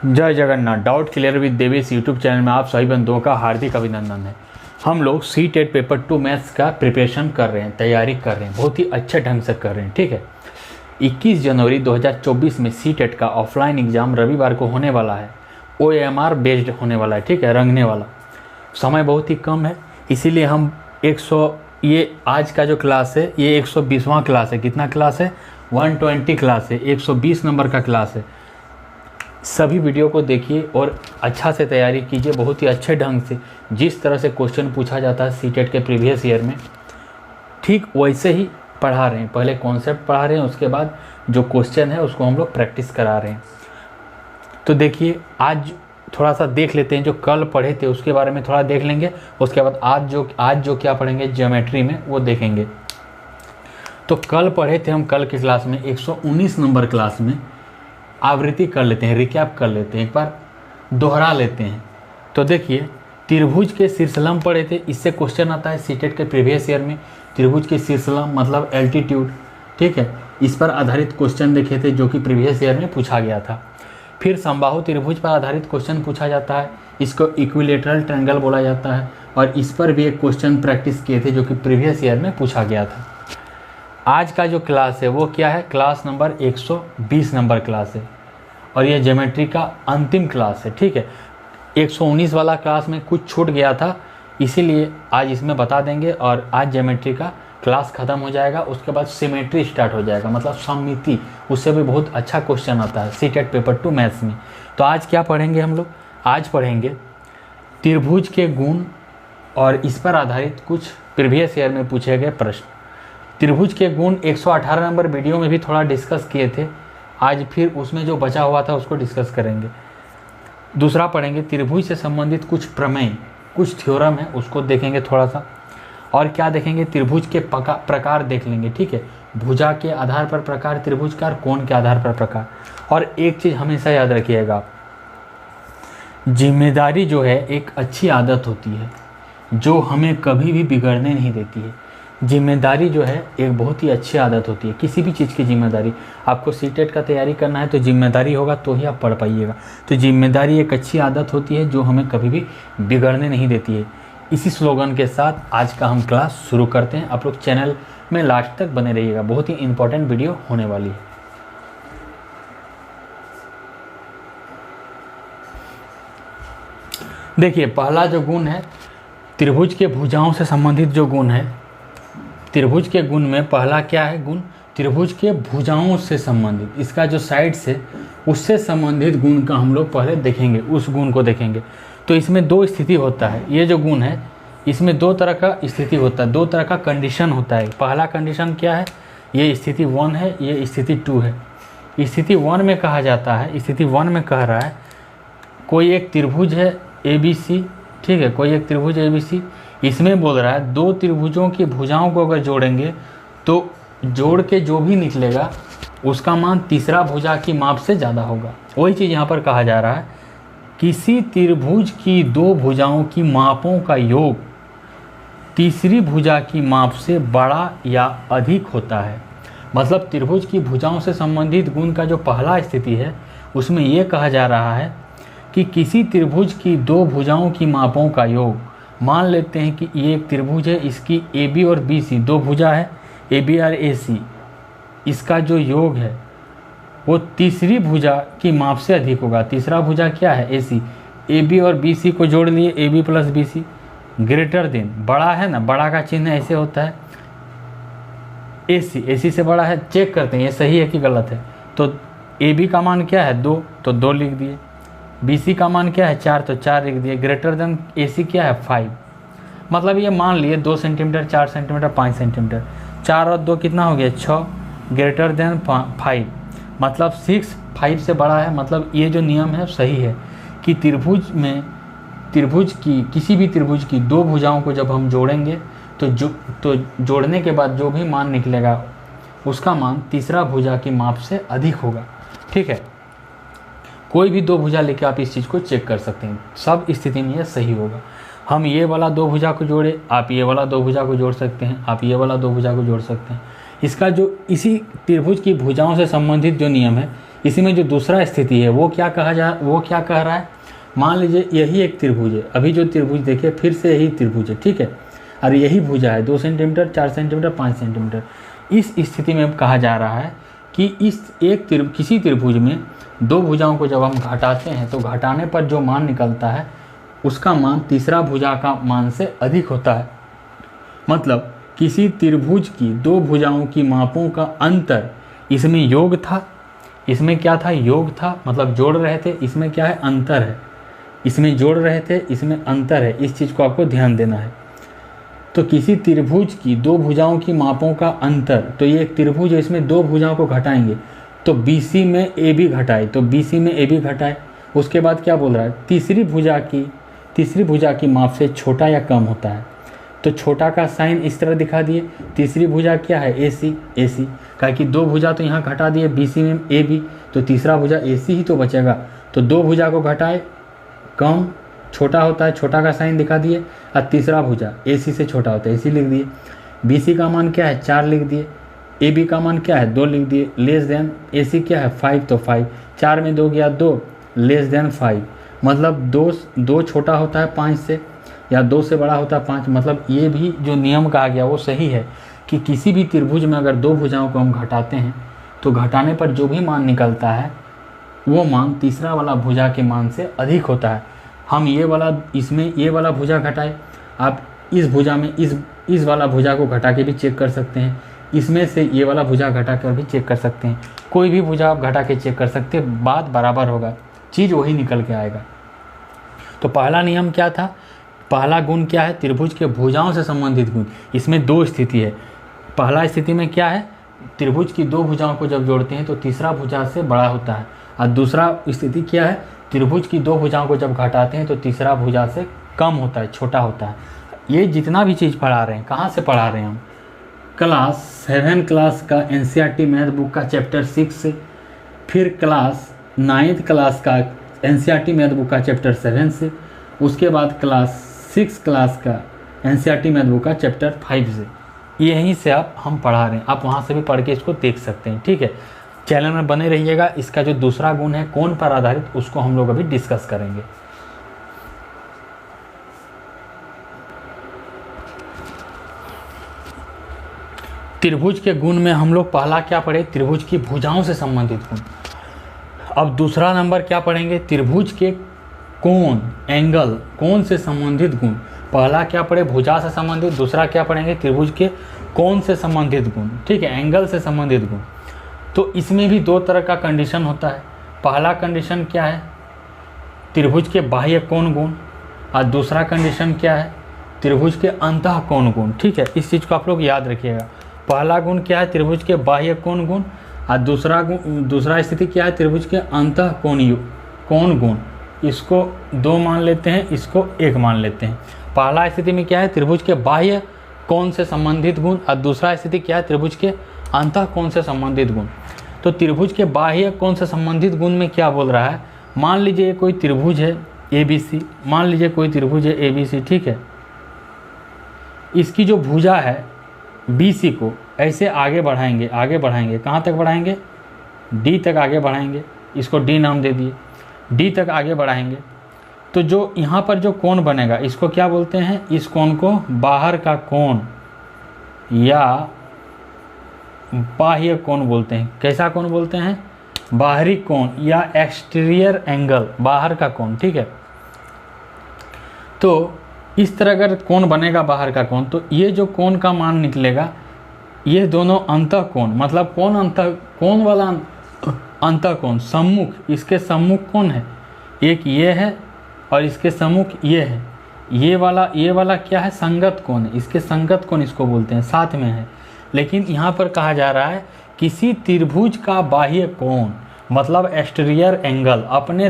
जय Jagannath. Doubt clear with Devesh YouTube channel में आप सभी बंधुओं का हार्दिक अभिनंदन है। हम लोग सी-टेट पेपर 2 मैथ्स का प्रिपरेशन कर रहे हैं, तैयारी कर रहे हैं, बहुत ही अच्छे ढंग से कर रहे हैं। ठीक है, 21 जनवरी 2024 में सी-टेट का ऑफलाइन एग्ज़ाम रविवार को होने वाला है। OMR बेस्ड होने वाला है। ठीक है, रंगने वाला समय बहुत ही कम है, इसीलिए हम 100 ये आज का जो क्लास है ये 120वां क्लास है। कितना क्लास है? 120 क्लास है, 120 नंबर का क्लास है। सभी वीडियो को देखिए और अच्छा से तैयारी कीजिए, बहुत ही अच्छे ढंग से। जिस तरह से क्वेश्चन पूछा जाता है सी-टेट के प्रीवियस ईयर में, ठीक वैसे ही पढ़ा रहे हैं। पहले कॉन्सेप्ट पढ़ा रहे हैं, उसके बाद जो क्वेश्चन है उसको हम लोग प्रैक्टिस करा रहे हैं। तो देखिए, आज थोड़ा सा देख लेते हैं, जो कल पढ़े थे उसके बारे में थोड़ा देख लेंगे। उसके बाद आज जो क्या पढ़ेंगे ज्योमेट्री में वो देखेंगे। तो कल पढ़े थे हम, कल की क्लास में 119 नंबर क्लास में आवृत्ति कर लेते हैं, रिकैप कर लेते हैं, एक बार दोहरा लेते हैं। तो देखिए, त्रिभुज के शीर्षलंब पढ़े थे, इससे क्वेश्चन आता है सी-टेट के प्रीवियस ईयर में। त्रिभुज के शीर्षलंब मतलब एल्टीट्यूड, ठीक है, इस पर आधारित क्वेश्चन देखे थे जो कि प्रीवियस ईयर में पूछा गया था। फिर समबाहु त्रिभुज पर आधारित क्वेश्चन पूछा जाता है, इसको इक्विलेटरल ट्रायंगल बोला जाता है, और इस पर भी एक क्वेश्चन प्रैक्टिस किए थे जो कि प्रीवियस ईयर में पूछा गया था। आज का जो क्लास है वो क्या है? क्लास नंबर 120 नंबर क्लास है, और ये ज्योमेट्री का अंतिम क्लास है। ठीक है, 119 वाला क्लास में कुछ छूट गया था, इसीलिए आज इसमें बता देंगे, और आज ज्योमेट्री का क्लास ख़त्म हो जाएगा। उसके बाद सिमेट्री स्टार्ट हो जाएगा, मतलब सममिति, उससे भी बहुत अच्छा क्वेश्चन आता है सी-टेट पेपर 2 मैथ्स में। तो आज क्या पढ़ेंगे हम लोग? आज पढ़ेंगे त्रिभुज के गुण और इस पर आधारित कुछ प्रीवियस ईयर में पूछे गए प्रश्न। त्रिभुज के गुण 118 नंबर वीडियो में भी थोड़ा डिस्कस किए थे, आज फिर उसमें जो बचा हुआ था उसको डिस्कस करेंगे। दूसरा पढ़ेंगे त्रिभुज से संबंधित कुछ प्रमेय, कुछ थ्योरम है, उसको देखेंगे थोड़ा सा। और क्या देखेंगे? त्रिभुज के प्रकार देख लेंगे। ठीक है, भुजा के आधार पर प्रकार त्रिभुज का, कोण के आधार पर प्रकार। और एक चीज़ हमेशा याद रखिएगा, जिम्मेदारी जो है एक अच्छी आदत होती है जो हमें कभी भी बिगड़ने नहीं देती है। जिम्मेदारी जो है एक बहुत ही अच्छी आदत होती है, किसी भी चीज़ की जिम्मेदारी। आपको सी-टेट का तैयारी करना है तो जिम्मेदारी होगा तो ही आप पढ़ पाइएगा। तो जिम्मेदारी एक अच्छी आदत होती है जो हमें कभी भी बिगड़ने नहीं देती है। इसी स्लोगन के साथ आज का हम क्लास शुरू करते हैं। आप लोग चैनल में लास्ट तक बने रहिएगा, बहुत ही इंपॉर्टेंट वीडियो होने वाली है। देखिए, पहला जो गुण है त्रिभुज के भुजाओं से संबंधित जो गुण है, त्रिभुज के गुण में पहला क्या है गुण? त्रिभुज के भुजाओं से संबंधित, इसका जो साइड्स है उससे संबंधित गुण का हम लोग पहले देखेंगे, उस गुण को देखेंगे। तो इसमें दो स्थिति होता है, ये जो गुण है इसमें दो तरह का स्थिति होता है, दो तरह का कंडीशन होता है। पहला कंडीशन क्या है? ये स्थिति 1 है, ये स्थिति 2 है। स्थिति 1 में कहा जाता है, स्थिति 1 में कह रहा है कोई एक त्रिभुज है ABC, ठीक है, कोई एक त्रिभुज ABC, इसमें बोल रहा है दो त्रिभुजों की भुजाओं को अगर जोड़ेंगे तो जोड़ के जो भी निकलेगा उसका मान तीसरा भुजा की माप से ज़्यादा होगा। वही चीज़ यहाँ पर कहा जा रहा है, किसी त्रिभुज की दो भुजाओं की मापों का योग तीसरी भुजा की माप से बड़ा या अधिक होता है। मतलब त्रिभुज की भुजाओं से संबंधित गुण का जो पहला स्थिति है उसमें ये कहा जा रहा है कि किसी त्रिभुज की दो भुजाओं की मापों का योग, मान लेते हैं कि ये एक त्रिभुज है, इसकी AB और BC दो भुजा है, AB और AC, इसका जो योग है वो तीसरी भुजा की माप से अधिक होगा। तीसरा भुजा क्या है? AC। AB और BC को जोड़ लिए, AB plus BC greater than, बड़ा है ना, बड़ा का चिन्ह ऐसे होता है, AC से बड़ा है। चेक करते हैं ये सही है कि गलत है। तो AB का मान क्या है? 2, तो 2 लिख दिए। BC का मान क्या है? 4, तो 4 लिख दिए। ग्रेटर देन AC क्या है? 5। मतलब ये मान लिए 2 सेंटीमीटर, 4 सेंटीमीटर, 5 सेंटीमीटर, 4 और 2 कितना हो गया? 6। ग्रेटर देन 5 मतलब 6, 5 से बड़ा है। मतलब ये जो नियम है सही है कि किसी भी त्रिभुज की दो भुजाओं को जब हम जोड़ेंगे तो जोड़ने के बाद जो भी मान निकलेगा उसका मान तीसरा भुजा की माप से अधिक होगा। ठीक है, कोई भी दो भुजा लेके आप इस चीज़ को चेक कर सकते हैं, सब स्थिति में यह सही होगा। हम ये वाला दो भुजा को जोड़े, आप ये वाला दो भुजा को जोड़ सकते हैं, आप ये वाला दो भुजा को जोड़ सकते हैं। इसका जो इसी त्रिभुज की भुजाओं से संबंधित जो नियम है इसी में जो दूसरा स्थिति है वो क्या कह रहा है, मान लीजिए यही एक त्रिभुज है, अभी जो त्रिभुज देखे फिर से यही त्रिभुज है, ठीक है, और यही भुजा है 2 सेंटीमीटर, 4 सेंटीमीटर, 5 सेंटीमीटर। इस स्थिति में कहा जा रहा है कि किसी त्रिभुज में दो भुजाओं को जब हम घटाते हैं तो घटाने पर जो मान निकलता है उसका मान तीसरा भुजा का मान से अधिक होता है। मतलब किसी त्रिभुज की दो भुजाओं की मापों का अंतर, इसमें योग था, इसमें क्या था, योग था, मतलब जोड़ रहे थे, इसमें क्या है, अंतर है, इसमें जोड़ रहे थे, इसमें अंतर है। इस चीज़ को आपको ध्यान देना है। तो किसी त्रिभुज की दो भुजाओं की मापों का अंतर, तो ये एक त्रिभुज है, इसमें दो भुजाओं को घटाएंगे तो BC में AB घटाए, तो BC में AB घटाए। उसके बाद क्या बोल रहा है, तीसरी भुजा की माप से छोटा या कम होता है, तो छोटा का साइन इस तरह दिखा दिए। तीसरी भुजा क्या है, AC कहा कि दो भुजा तो यहाँ घटा दिए BC में AB, तो तीसरा भुजा AC ही तो बचेगा, तो दो भुजा को घटाए, कम छोटा होता है, छोटा का साइन दिखा दिए, और तीसरा भुजा AC से छोटा होता है, AC लिख दिए। BC का मान क्या है, 4 लिख दिए, AB का मान क्या है, 2 लिख दिए, लेस देन AC क्या है, 5, तो 5, 4 में 2 गया 2, लेस देन 5, मतलब 2 छोटा होता है 5 से, या 2 से बड़ा होता है 5। मतलब ये भी जो नियम कहा गया वो सही है कि किसी भी त्रिभुज में अगर दो भुजाओं को हम घटाते हैं तो घटाने पर जो भी मान निकलता है वो मान तीसरा वाला भुजा के मान से अधिक होता है। हम इसमें ये वाला भुजा घटाए, आप इस भुजा में इस वाला भुजा को घटा के भी चेक कर सकते हैं, इसमें से ये वाला भुजा घटा कर भी चेक कर सकते हैं, कोई भी भुजा आप घटा के चेक कर सकते हैं, बात बराबर होगा, चीज़ वही निकल के आएगा। तो पहला नियम क्या था, पहला गुण क्या है, त्रिभुज के भुजाओं से संबंधित गुण। इसमें दो स्थिति है, पहला स्थिति में क्या है, त्रिभुज की दो भुजाओं को जब जोड़ते हैं तो तीसरा भुजा से बड़ा होता है, और दूसरा स्थिति क्या है, त्रिभुज की दो भुजाओं को जब घटाते हैं तो तीसरा भुजा से कम होता है, छोटा होता है। ये जितना भी चीज़ पढ़ा रहे हैं, कहाँ से पढ़ा रहे हैं हम, क्लास 7 क्लास का NCERT मैथ बुक का चैप्टर 6 से, फिर क्लास 9th क्लास का NCERT मैथ बुक का चैप्टर 7 से, उसके बाद क्लास 6 क्लास का NCERT मैथ बुक का चैप्टर 5 से, यहीं से हम पढ़ा रहे हैं। आप वहाँ से भी पढ़ के इसको देख सकते हैं, ठीक है। चैनल में बने रहिएगा। इसका जो दूसरा गुण है कोण पर आधारित, उसको हम लोग अभी डिस्कस करेंगे। त्रिभुज के गुण में हम लोग पहला क्या पढ़े, त्रिभुज की भुजाओं से संबंधित गुण। अब दूसरा नंबर क्या पढ़ेंगे, त्रिभुज के कोण, एंगल, कोण से संबंधित गुण। पहला क्या पढ़े, भुजा से संबंधित, दूसरा क्या पढ़ेंगे, त्रिभुज के कोण से संबंधित गुण, ठीक है, एंगल से संबंधित गुण। तो इसमें भी दो तरह का कंडीशन होता है। पहला कंडीशन क्या है, त्रिभुज के बाह्य कोण गुण, और दूसरा कंडीशन क्या है, त्रिभुज के अंतः कोण गुण, ठीक है। इस चीज़ को आप लोग याद रखिएगा। पहला गुण क्या है, त्रिभुज के बाह्य कोण गुण, और दूसरा स्थिति क्या है, त्रिभुज के अंतः कोण गुण। इसको 2 मान लेते हैं, इसको 1 मान लेते हैं। पहला स्थिति में क्या है, त्रिभुज के बाह्य कोण से संबंधित गुण, और दूसरा स्थिति क्या है, त्रिभुज के अंतः कोण से संबंधित गुण। तो त्रिभुज के बाह्य कोण से संबंधित गुण में क्या बोल रहा है, मान लीजिए कोई त्रिभुज है ABC, मान लीजिए कोई त्रिभुज है ABC, ठीक है। इसकी जो भुजा है BC को ऐसे आगे बढ़ाएंगे, कहाँ तक बढ़ाएंगे, D तक आगे बढ़ाएंगे, इसको D नाम दे दिए, D तक आगे बढ़ाएंगे। तो जो यहाँ पर जो कोण बनेगा इसको क्या बोलते हैं, इस कोण को बाहर का कोण या बाह्य कोण बोलते हैं। कैसा कोण बोलते हैं, बाहरी कोण या एक्सटीरियर एंगल, बाहर का कोण, ठीक है। तो इस तरह अगर कोण बनेगा बाहर का कोण, तो ये जो कोण का मान निकलेगा, ये दोनों अंतः कोण, मतलब कोण वाला अंतः कोण, सम्मुख, इसके सम्मुख कोण है, एक ये है और इसके सम्मुख ये है। ये वाला क्या है, संगत कोण है, इसके संगत कोण इसको बोलते हैं, साथ में है। लेकिन यहाँ पर कहा जा रहा है किसी त्रिभुज का बाह्य कोण, मतलब एक्सटीरियर एंगल, अपने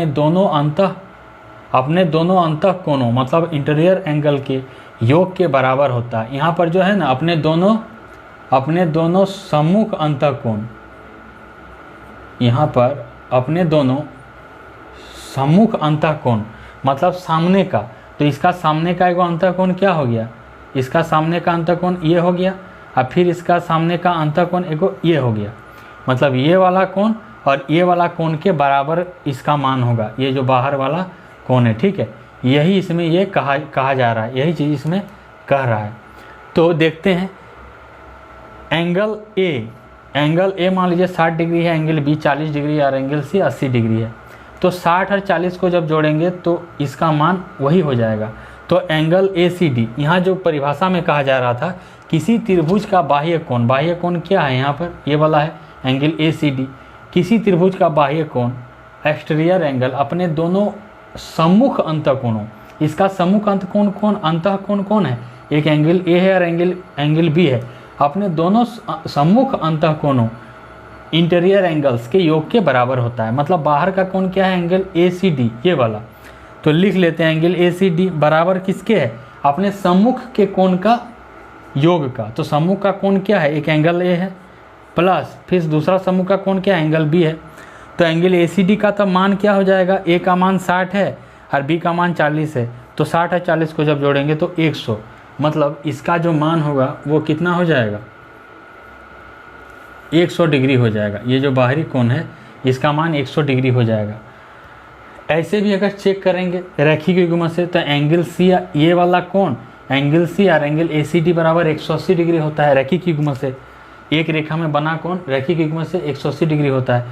दोनों अंतः कोणों, मतलब इंटीरियर एंगल के योग के बराबर होता है। यहाँ पर जो है ना, अपने दोनों सम्मुख अंतः कोण, यहाँ पर अपने दोनों सम्मुख अंतः कोण मतलब सामने का, तो इसका सामने का एगो अंतः कोण क्या हो गया, इसका सामने का अंतः कोण ये हो गया, और फिर इसका सामने का अंतः कोण एगो ये हो गया। मतलब ये वाला कोण और ये वाला कोण के बराबर इसका मान होगा, ये जो बाहर वाला कोण है, ठीक है। यही इसमें ये कहा जा रहा है, यही चीज़ इसमें कह रहा है। तो देखते हैं एंगल ए मान लीजिए 60 डिग्री है, एंगल बी 40 डिग्री और एंगल सी 80 डिग्री है। तो 60 और 40 को जब जोड़ेंगे तो इसका मान वही हो जाएगा। तो एंगल ए सी डी, यहाँ जो परिभाषा में कहा जा रहा था किसी त्रिभुज का बाह्य कोण क्या है, यहाँ पर ये वाला है एंगल ए सी डी। किसी त्रिभुज का बाह्य कोण एक्सटीरियर एंगल अपने दोनों सम्मुख अंतःकोणों, इसका सम्मुख अंतःकोण कौन है, एक एंगल ए है और एंगल बी है, अपने दोनों सम्मुख अंतःकोणों इंटीरियर एंगल्स के योग के बराबर होता है। मतलब बाहर का कोण क्या है, एंगल ए सी डी, ये वाला। तो लिख लेते हैं एंगल ए सी डी बराबर किसके है, अपने सम्मुख के कोण का योग का। तो सम्मुख का कोण क्या है, एक एंगल ए है प्लस फिर दूसरा सम्मुख का कोण क्या है, एंगल बी है। तो एंगल ए सी डी का तो मान क्या हो जाएगा, ए का मान 60 है और बी का मान 40 है। तो 60 और 40 को जब जोड़ेंगे तो 100, मतलब इसका जो मान होगा वो कितना हो जाएगा, 100 डिग्री हो जाएगा। ये जो बाहरी कोण है इसका मान 100 डिग्री हो जाएगा। ऐसे भी अगर चेक करेंगे रैखिक युग्म से तो एंगल सी, ये वाला कोण एंगल सी और एंगल ए सी डी बराबर 180 डिग्री होता है रैखिक युग्म से। एक रेखा में बना कोण रैखिक युग्म से 180 डिग्री होता है।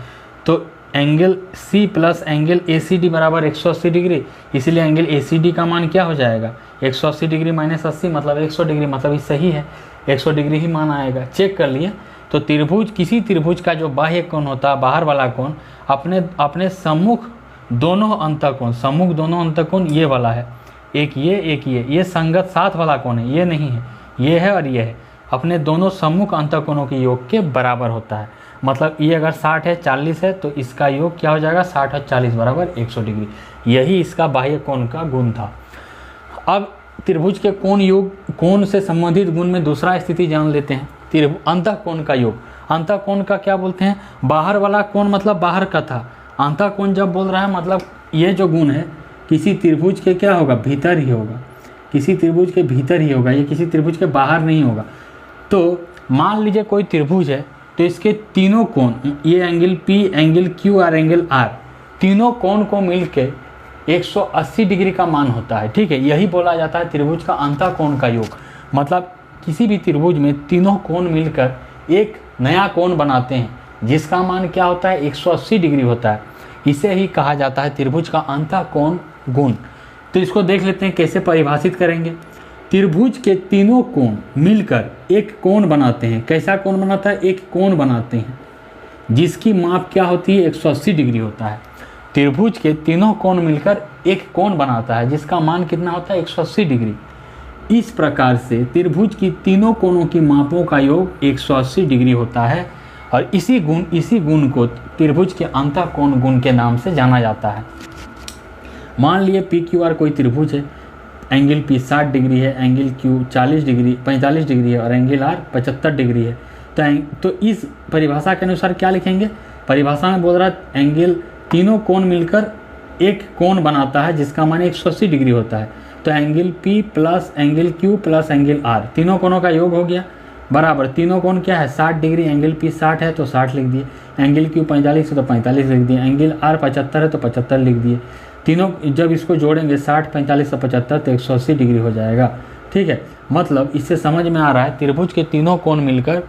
तो angle C plus angle A C D बराबर 180 डिग्री, इसलिए एंगल ए सी डी का मान क्या हो जाएगा, 180 डिग्री माइनस 80 मतलब 100 डिग्री, मतलब ये सही है, 100 डिग्री ही मान आएगा। चेक कर लिए। तो किसी त्रिभुज का जो बाह्य कोण होता है, बाहर वाला कोण अपने सम्मुख दोनों अंतःकोण ये वाला है, एक ये संगत साथ वाला कोण है, ये नहीं है, ये है और ये है, अपने दोनों सम्मुख अंतःकोणों के योग के बराबर होता है। मतलब ये अगर 60 है 40 है तो इसका योग क्या हो जाएगा, 60 और 40 बराबर 100 डिग्री। यही इसका बाह्य कोण का गुण था। अब त्रिभुज के कोण से संबंधित गुण में दूसरा स्थिति जान लेते हैं, अंतःकोण का योग। अंतःकोण का क्या बोलते हैं, बाहर वाला कोण मतलब बाहर का था, अंतःकोण जब बोल रहा है मतलब ये जो गुण है किसी त्रिभुज के क्या होगा, भीतर ही होगा, किसी त्रिभुज के भीतर ही होगा, ये किसी त्रिभुज के बाहर नहीं होगा। तो मान लीजिए कोई त्रिभुज है तो इसके तीनों कोण, ये एंगल पी, एंगल क्यू और एंगल आर, तीनों कोण को मिलके 180 डिग्री का मान होता है, ठीक है। यही बोला जाता है त्रिभुज का अंतःकोण का योग। मतलब किसी भी त्रिभुज में तीनों कोण मिलकर एक नया कोण बनाते हैं जिसका मान क्या होता है, 180 डिग्री होता है। इसे ही कहा जाता है त्रिभुज का अंतःकोण गुण। तो इसको देख लेते हैं कैसे परिभाषित करेंगे। त्रिभुज के तीनों कोण मिलकर एक कोण बनाते हैं। कैसा कोण बनाता है, एक कोण बनाते हैं जिसकी माप क्या होती है, 180 डिग्री होता है। त्रिभुज के तीनों कोण मिलकर एक कोण बनाता है जिसका मान कितना होता है, 180 डिग्री। इस प्रकार से त्रिभुज की तीनों कोणों की मापों का योग 180 डिग्री होता है और इसी गुण को त्रिभुज के अंतःकोण गुण के नाम से जाना जाता है। मान लिए पी क्यू आर कोई त्रिभुज है, एंगल पी 60 डिग्री है, एंगल क्यू 45 डिग्री है और एंगल आर 75 डिग्री है। तो इस परिभाषा के अनुसार क्या लिखेंगे, परिभाषा में बोल रहा है एंगल तीनों कोण मिलकर एक कोण बनाता है जिसका मान 180 डिग्री होता है। तो angle P plus angle Q plus angle R, तीनों कोणों का योग हो गया बराबर, तीनों कोण क्या है 60 डिग्री, एंगल पी 60 है तो 60 लिख दिए, एंगल क्यू 45 है तो 45 लिख दिए, एंगल आर 75 है तो 75 लिख दिए। तीनों जब इसको जोड़ेंगे 60, 45 और 75 तो 180 डिग्री हो जाएगा, ठीक है। मतलब इससे समझ में आ रहा है त्रिभुज के तीनों कोण मिलकर,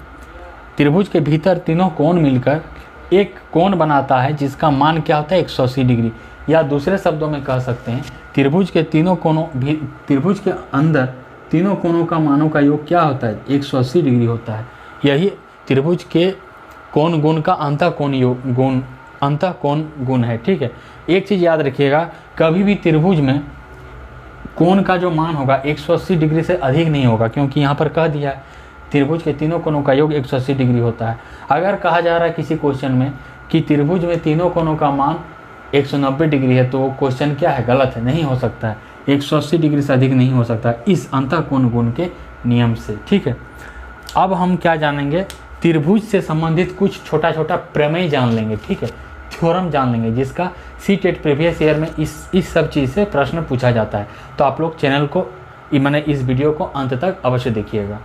त्रिभुज के भीतर तीनों कोण मिलकर एक कोण बनाता है जिसका मान क्या होता है, 180 डिग्री। या दूसरे शब्दों में कह सकते हैं त्रिभुज के तीनों कोणों भी, त्रिभुज के अंदर तीनों कोणों का मानों का योग क्या होता है, 180 डिग्री होता है। यही त्रिभुज के कोण गुण का अंतःकोण गुण है, ठीक है। एक चीज़ याद रखिएगा, कभी भी त्रिभुज में कोण का जो मान होगा 180 डिग्री से अधिक नहीं होगा, क्योंकि यहाँ पर कह दिया है त्रिभुज के तीनों कोणों का योग 180 डिग्री होता है। अगर कहा जा रहा है किसी क्वेश्चन में कि त्रिभुज में तीनों कोणों का मान 190 डिग्री है तो वो क्वेश्चन क्या है, गलत है, नहीं हो सकता है, 180 डिग्री से अधिक नहीं हो सकता इस अंतःकोण गुण के नियम से, ठीक है। अब हम क्या जानेंगे, त्रिभुज से संबंधित कुछ छोटा छोटा प्रमेय जान लेंगे, ठीक है, थ्योरम जान लेंगे, जिसका सीटेट प्रीवियस ईयर में इस सब चीज़ से प्रश्न पूछा जाता है। तो आप लोग चैनल को मैंने इस वीडियो को अंत तक अवश्य देखिएगा।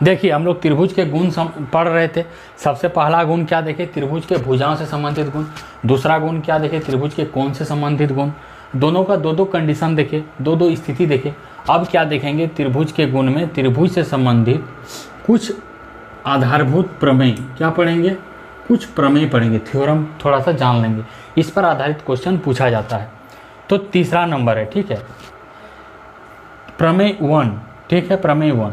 देखिए हम लोग त्रिभुज के गुण पढ़ रहे थे। सबसे पहला गुण क्या देखे, त्रिभुज के भुजाओं से संबंधित गुण। दूसरा गुण क्या देखे, त्रिभुज के कोण से संबंधित गुण। दोनों का दो दो कंडीशन देखे, दो दो स्थिति देखे। अब क्या देखेंगे, त्रिभुज के गुण में त्रिभुज से संबंधित कुछ आधारभूत प्रमेय क्या पढ़ेंगे, कुछ प्रमेय पढ़ेंगे, थ्योरम थोड़ा सा जान लेंगे। इस पर आधारित क्वेश्चन पूछा जाता है। तो तीसरा नंबर है, ठीक है, प्रमेय 1, ठीक है। प्रमेय 1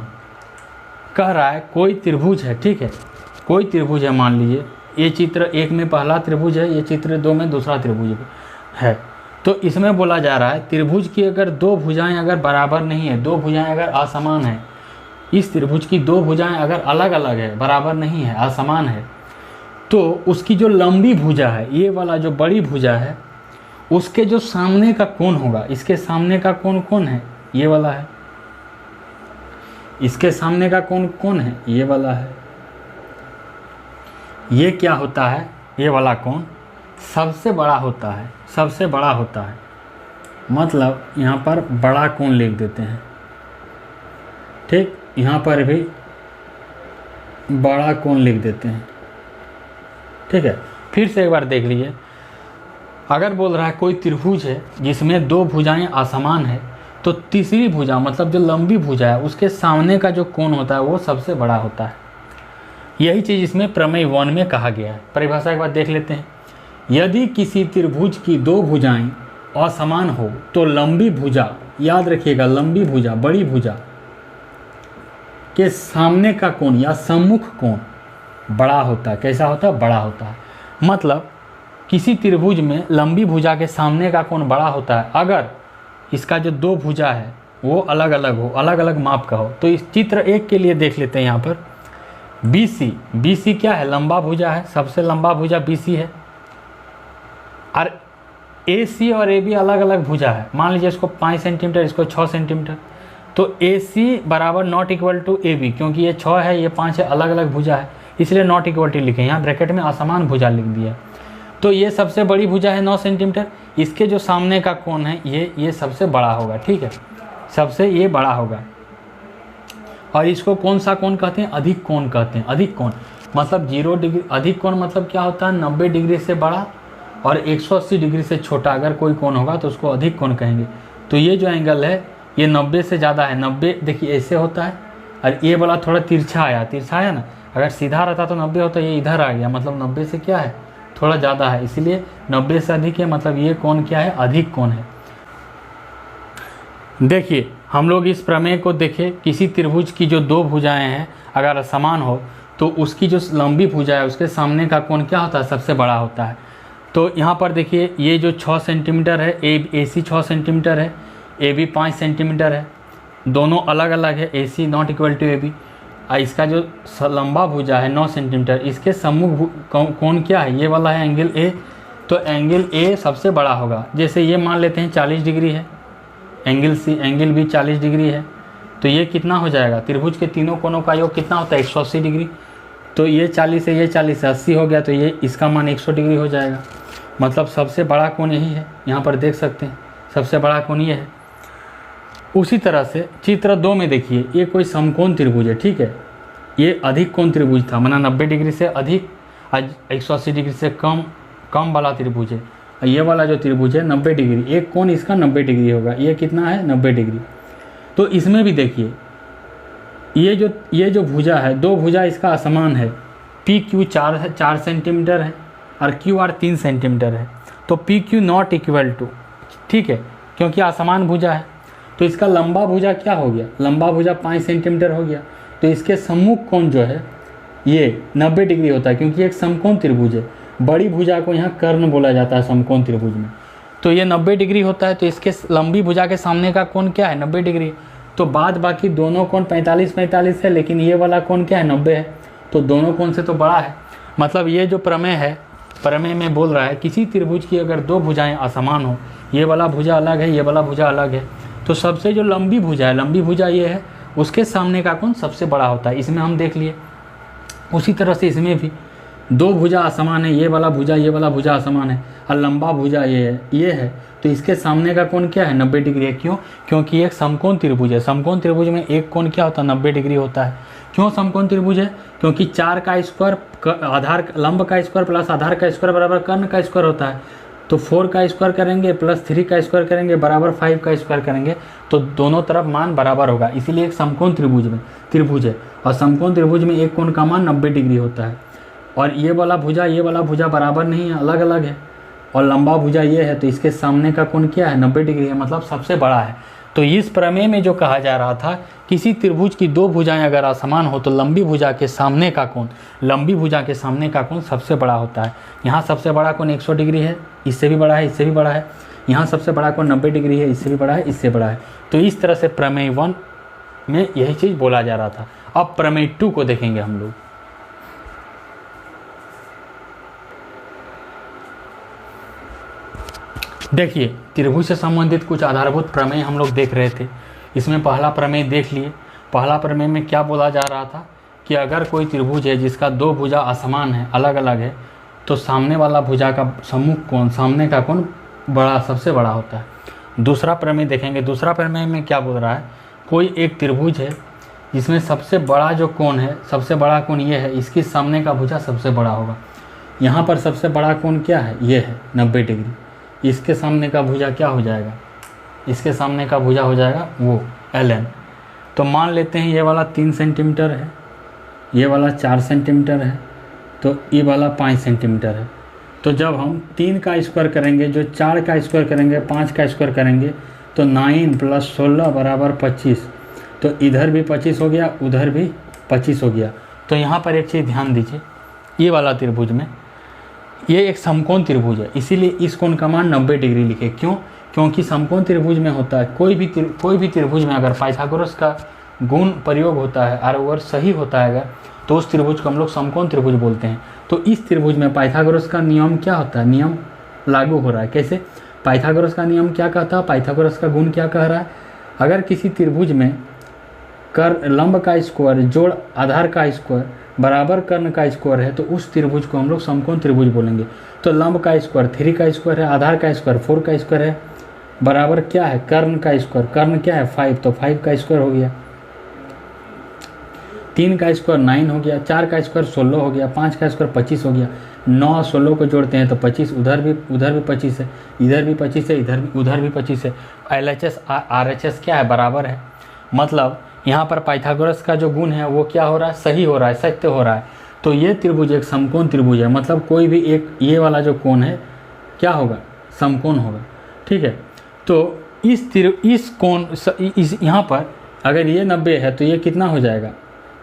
कह रहा है कोई त्रिभुज है, ठीक है, कोई त्रिभुज है। मान लीजिए ये चित्र 1 में पहला त्रिभुज है, ये चित्र 2 में दूसरा त्रिभुज है। तो इसमें बोला जा रहा है त्रिभुज की अगर दो भुजाएं अगर बराबर नहीं है, दो भुजाएं अगर असमान है, इस त्रिभुज की दो भुजाएं अगर अलग अलग है, बराबर नहीं है, असमान है, तो उसकी जो लंबी भुजा है, ये वाला जो बड़ी भुजा है, उसके जो सामने का कोण होगा, इसके सामने का कोण कौन है, ये वाला है। इसके सामने का कोण कौन है, ये वाला है। ये क्या होता है, ये वाला कोण सबसे बड़ा होता है, सबसे बड़ा होता है। मतलब यहाँ पर बड़ा कोण लिख देते हैं, ठीक, यहाँ पर भी बड़ा कोण लिख देते हैं, ठीक है। फिर से एक बार देख लीजिए, अगर बोल रहा है कोई त्रिभुज है जिसमें दो भुजाएं असमान है, तो तीसरी भुजा मतलब जो लंबी भुजा है उसके सामने का जो कोण होता है वो सबसे बड़ा होता है। यही चीज़ इसमें प्रमेय 1 में कहा गया है। परिभाषा एक बार देख लेते हैं। यदि किसी त्रिभुज की दो भुजाएं असमान हो तो लंबी भुजा, याद रखिएगा, लंबी भुजा, बड़ी भुजा के सामने का कोण या सम्मुख कोण बड़ा होता है। कैसा होता है, बड़ा होता है। मतलब किसी त्रिभुज में लंबी भुजा के सामने का कोण बड़ा होता है अगर इसका जो दो भुजा है वो अलग अलग हो, अलग अलग माप का हो। तो इस चित्र 1 के लिए देख लेते हैं। यहाँ पर BC क्या है, लंबा भुजा है, सबसे लंबा भुजा BC है। और AC और AB अलग अलग भुजा है। मान लीजिए इसको 5 सेंटीमीटर, इसको 6 सेंटीमीटर, तो AC बराबर नॉट इक्वल टू AB, क्योंकि ये 6 है, ये 5 है, अलग अलग भुजा है, इसलिए नॉट इक्वल टू लिखे। यहाँ ब्रैकेट में असमान भुजा लिख दिया। तो ये सबसे बड़ी भुजा है 9 सेंटीमीटर, इसके जो सामने का कोण है ये सबसे बड़ा होगा, ठीक है, सबसे ये बड़ा होगा। और इसको कौन सा कोण कहते हैं, अधिक कोण कहते हैं। अधिक कोण मतलब 0 डिग्री, अधिक कोण मतलब क्या होता है, 90 डिग्री से बड़ा और 180 डिग्री से छोटा अगर कोई कोण होगा तो उसको अधिक कोण कहेंगे। तो ये जो एंगल है ये 90 से ज़्यादा है। 90 देखिए ऐसे होता है, और ये वाला थोड़ा तिरछा आया ना, अगर सीधा रहता तो 90 होता, ये इधर आ गया, मतलब 90 से क्या है, थोड़ा ज़्यादा है, इसलिए 90 से अधिक है, मतलब ये कोण क्या है, अधिक कोण है। देखिए हम लोग इस प्रमेय को देखें, किसी त्रिभुज की जो दो भुजाएं हैं अगर समान हो तो उसकी जो लंबी भुजा है उसके सामने का कोण क्या होता है, सबसे बड़ा होता है। तो यहाँ पर देखिए ये जो 6 सेंटीमीटर है, AC 6 सेंटीमीटर है, AB 5 सेंटीमीटर है, दोनों अलग अलग है, AC not equal to AB। इसका जो लंबा भुजा है 9 सेंटीमीटर, इसके सम्मुख कोण क्या है, ये वाला है एंगल A। तो एंगल A सबसे बड़ा होगा। जैसे ये मान लेते हैं 40 डिग्री है, एंगल भी 40 डिग्री है, तो ये कितना हो जाएगा, त्रिभुज के तीनों कोणों का योग कितना होता है, 180 डिग्री। तो ये 40 है, ये 40 है, 80 हो गया, तो ये इसका मान 100 डिग्री हो जाएगा। मतलब सबसे बड़ा कोण यही है, यहाँ पर देख सकते हैं सबसे बड़ा कोण ये है। उसी तरह से चित्र 2 में देखिए, ये कोई समकोण त्रिभुज है, ठीक है, ये अधिक कोण त्रिभुज था, माना 90 डिग्री से अधिक, आज 180 डिग्री से कम वाला त्रिभुज है। ये वाला जो त्रिभुज है 90 डिग्री, एक कोण इसका 90 डिग्री होगा, ये कितना है, 90 डिग्री। तो इसमें भी देखिए ये जो भुजा है, दो भुजा इसका असमान है, PQ 4 सेंटीमीटर है और QR 3 सेंटीमीटर है। तो PQ नॉट इक्वल टू, ठीक है, क्योंकि असमान भुजा है, तो इसका लंबा भुजा क्या हो गया, लंबा भुजा 5 सेंटीमीटर हो गया। तो इसके सम्मुख कोण जो है ये 90 डिग्री होता है, क्योंकि एक समकोण त्रिभुज है। बड़ी भुजा को यहाँ कर्ण बोला जाता है समकोण त्रिभुज में। तो ये 90 डिग्री होता है, तो इसके लंबी भुजा के सामने का कोण क्या है, 90 डिग्री। तो बाद बाकी दोनों कोण 45 है, लेकिन ये वाला कोण क्या है, 90 है, तो दोनों कोण से तो बड़ा है। मतलब ये जो प्रमेय है, प्रमेय में बोल रहा है किसी त्रिभुज की अगर दो भुजाएं असमान हो, ये वाला भुजा अलग है, ये वाला भुजा अलग है, तो सबसे जो लंबी भुजा है, लंबी भुजा ये है, उसके सामने का कोण सबसे बड़ा होता है। इसमें हम देख लिए। उसी तरह से इसमें भी दो भुजा असमान है, ये वाला भुजा असमान है, और लंबा भुजा ये है, तो इसके सामने का कोण क्या है, 90 डिग्री है। क्यों, क्योंकि एक समकोण त्रिभुज है। समकोण त्रिभुज में एक कोण क्या होता है, 90 डिग्री होता है। क्यों समकोण त्रिभुज है? क्योंकि 4 का स्क्वायर आधार लंब का स्क्वायर प्लस आधार का स्क्वायर बराबर कर्ण का स्क्वायर होता है। तो 4 का स्क्वायर करेंगे प्लस 3 का स्क्वायर करेंगे बराबर 5 का स्क्वायर करेंगे, तो दोनों तरफ मान बराबर होगा, इसीलिए एक समकोण त्रिभुज है। और समकोण त्रिभुज में एक कोण का मान 90 डिग्री होता है। और ये वाला भुजा बराबर नहीं है, अलग अलग है। और लंबा भुजा ये है, तो इसके सामने का कोण क्या है? 90 डिग्री है, मतलब सबसे बड़ा है। तो इस प्रमेय में जो कहा जा रहा था, किसी त्रिभुज की दो भुजाएं अगर असमान हो तो लंबी भुजा के सामने का कोण सबसे बड़ा होता है। यहाँ सबसे बड़ा कोण 100 डिग्री है, इससे भी बड़ा है, इससे भी बड़ा है। यहाँ सबसे बड़ा कोण 90 डिग्री है, इससे भी बड़ा है, इससे बड़ा है। तो इस तरह से प्रमेय 1 में यही चीज़ बोला जा रहा था। अब प्रमेय 2 को देखेंगे हम लोग। देखिए, त्रिभुज से संबंधित कुछ आधारभूत प्रमेय हम लोग देख रहे थे। इसमें पहला प्रमेय देख लिए। पहला प्रमेय में क्या बोला जा रहा था कि अगर कोई त्रिभुज है जिसका दो भुजा असमान है, अलग अलग है, तो सामने वाला भुजा का सम्मुख कोण, सामने का कोण सबसे बड़ा होता है। दूसरा प्रमेय देखेंगे। दूसरा प्रमेय में क्या बोल रहा है, कोई एक त्रिभुज है जिसमें सबसे बड़ा जो कोण है, सबसे बड़ा कोण ये है, इसके सामने का भुजा सबसे बड़ा होगा। यहाँ पर सबसे बड़ा कोण क्या है? ये है 90 डिग्री। इसके सामने का भुजा क्या हो जाएगा? इसके सामने का भुजा हो जाएगा वो ln। तो मान लेते हैं ये वाला 3 सेंटीमीटर है, ये वाला 4 सेंटीमीटर है, तो ये वाला 5 सेंटीमीटर है। तो जब हम 3 का स्क्वायर करेंगे, जो 4 का स्क्वायर करेंगे, 5 का स्क्वायर करेंगे, तो 9 + 16 बराबर 25। तो इधर भी 25 हो गया, उधर भी 25 हो गया। तो यहाँ पर एक चीज़ ध्यान दीजिए, ये वाला त्रिभुज में ये एक समकोण त्रिभुज है, इसीलिए इस कोण का मान 90 डिग्री लिखे। क्यों? क्योंकि समकोण त्रिभुज में होता है, कोई भी त्रिभुज में अगर पाइथागोरस का गुण प्रयोग होता है और वो सही होता है अगर, तो उस त्रिभुज को हम लोग समकोण त्रिभुज बोलते हैं। तो इस त्रिभुज में पाइथागोरस का नियम क्या होता है? नियम लागू हो रहा है। कैसे? पाइथागोरस का नियम क्या कहता है? पाइथागोरस का गुण क्या कह रहा है? अगर किसी त्रिभुज में लंब का स्क्वायर जोड़ आधार का स्क्वायर बराबर कर्ण का स्क्वायर है, तो उस त्रिभुज को हम लोग समकोण त्रिभुज बोलेंगे। तो लंब का स्क्वायर 3 का स्क्वायर है, आधार का स्क्वायर 4 का स्क्वायर है, बराबर क्या है? कर्ण का स्क्वायर। कर्ण क्या है? 5, तो 5 का स्क्वायर हो गया। 3 का स्क्वायर 9 हो गया, 4 का स्क्वायर 16 हो गया, 5 का स्क्वायर 25 हो गया। 9 16 को जोड़ते हैं तो 25, उधर भी 25 है, इधर भी 25 है, उधर भी 25 है। LHS RHS क्या है? बराबर है। मतलब यहाँ पर पाइथागोरस का जो गुण है वो क्या हो रहा है? सही हो रहा है, सत्य हो रहा है। तो ये त्रिभुज एक समकोण त्रिभुज है, मतलब कोई भी एक ये वाला जो कोण है क्या होगा? समकोण होगा। ठीक है। तो इस कोण यहाँ पर अगर ये 90 है तो ये कितना हो जाएगा?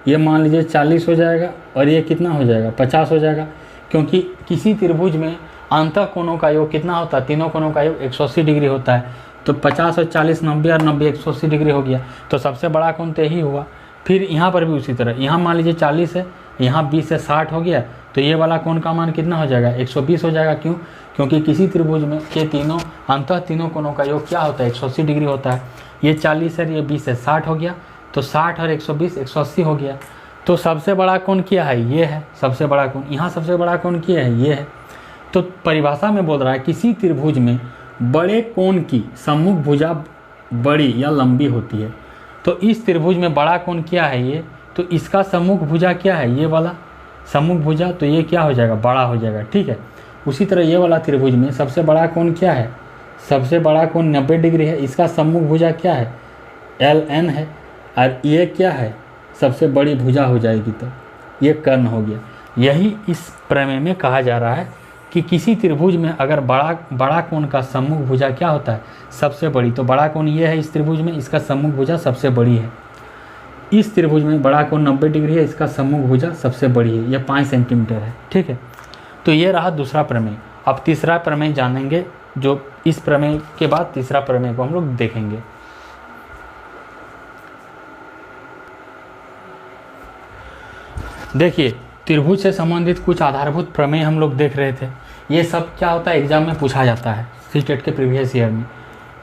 ये मान लीजिए 40 हो जाएगा, और ये कितना हो जाएगा? 50 हो जाएगा। क्योंकि किसी त्रिभुज में अंतः कोणों का योग कितना होता है? तीनों कोणों का योग 180 डिग्री होता है। तो 50 और 40 90 और 90 180 डिग्री हो गया। तो सबसे बड़ा कोण तो यही हुआ। फिर यहाँ पर भी उसी तरह, यहाँ मान लीजिए 40 है, यहाँ 20 से 60 हो गया, तो ये वाला कोण का मान कितना हो जाएगा? 120 हो जाएगा। क्यों? क्योंकि किसी त्रिभुज में के तीनों कोणों का योग क्या होता है? 180 डिग्री होता है। ये 40 है, ये 20 है, 60 हो गया, तो 60 और 120 180 हो गया। तो सबसे बड़ा कोण क्या है? ये है सबसे बड़ा कोण। यहाँ सबसे बड़ा कोण क्या है? ये है। तो परिभाषा में बोल रहा है किसी त्रिभुज में बड़े कोण की सम्मुख भुजा बड़ी या लंबी होती है। तो इस त्रिभुज में बड़ा कोण क्या है? ये। तो इसका सम्मुख भुजा क्या है? ये वाला सम्मुख भुजा। तो ये क्या हो जाएगा? बड़ा हो जाएगा। ठीक है। उसी तरह ये वाला त्रिभुज में सबसे बड़ा कोण क्या है? सबसे बड़ा कोण 90 डिग्री है। इसका सम्मुख भुजा क्या है? LN है। और ये क्या है? सबसे बड़ी भुजा हो जाएगी, तो ये कर्ण हो गया। यही इस प्रमेय में कहा जा रहा है कि किसी त्रिभुज में अगर बड़ा कोण का सम्मुख भुजा क्या होता है? सबसे बड़ी। तो बड़ा कोण ये है इस त्रिभुज में, इसका सम्मुख भुजा सबसे बड़ी है। इस त्रिभुज में बड़ा कोण 90 डिग्री है, इसका सम्मुख भुजा सबसे बड़ी है, यह 5 सेंटीमीटर है। ठीक है। तो ये रहा दूसरा प्रमेय। अब तीसरा प्रमेय जानेंगे, जो इस प्रमेय के बाद तीसरा प्रमेय को हम लोग देखेंगे। देखिए, त्रिभुज से संबंधित कुछ आधारभूत प्रमेय हम लोग देख रहे थे। ये सब क्या होता है? एग्जाम में पूछा जाता है। सीटेट के प्रीवियस ईयर में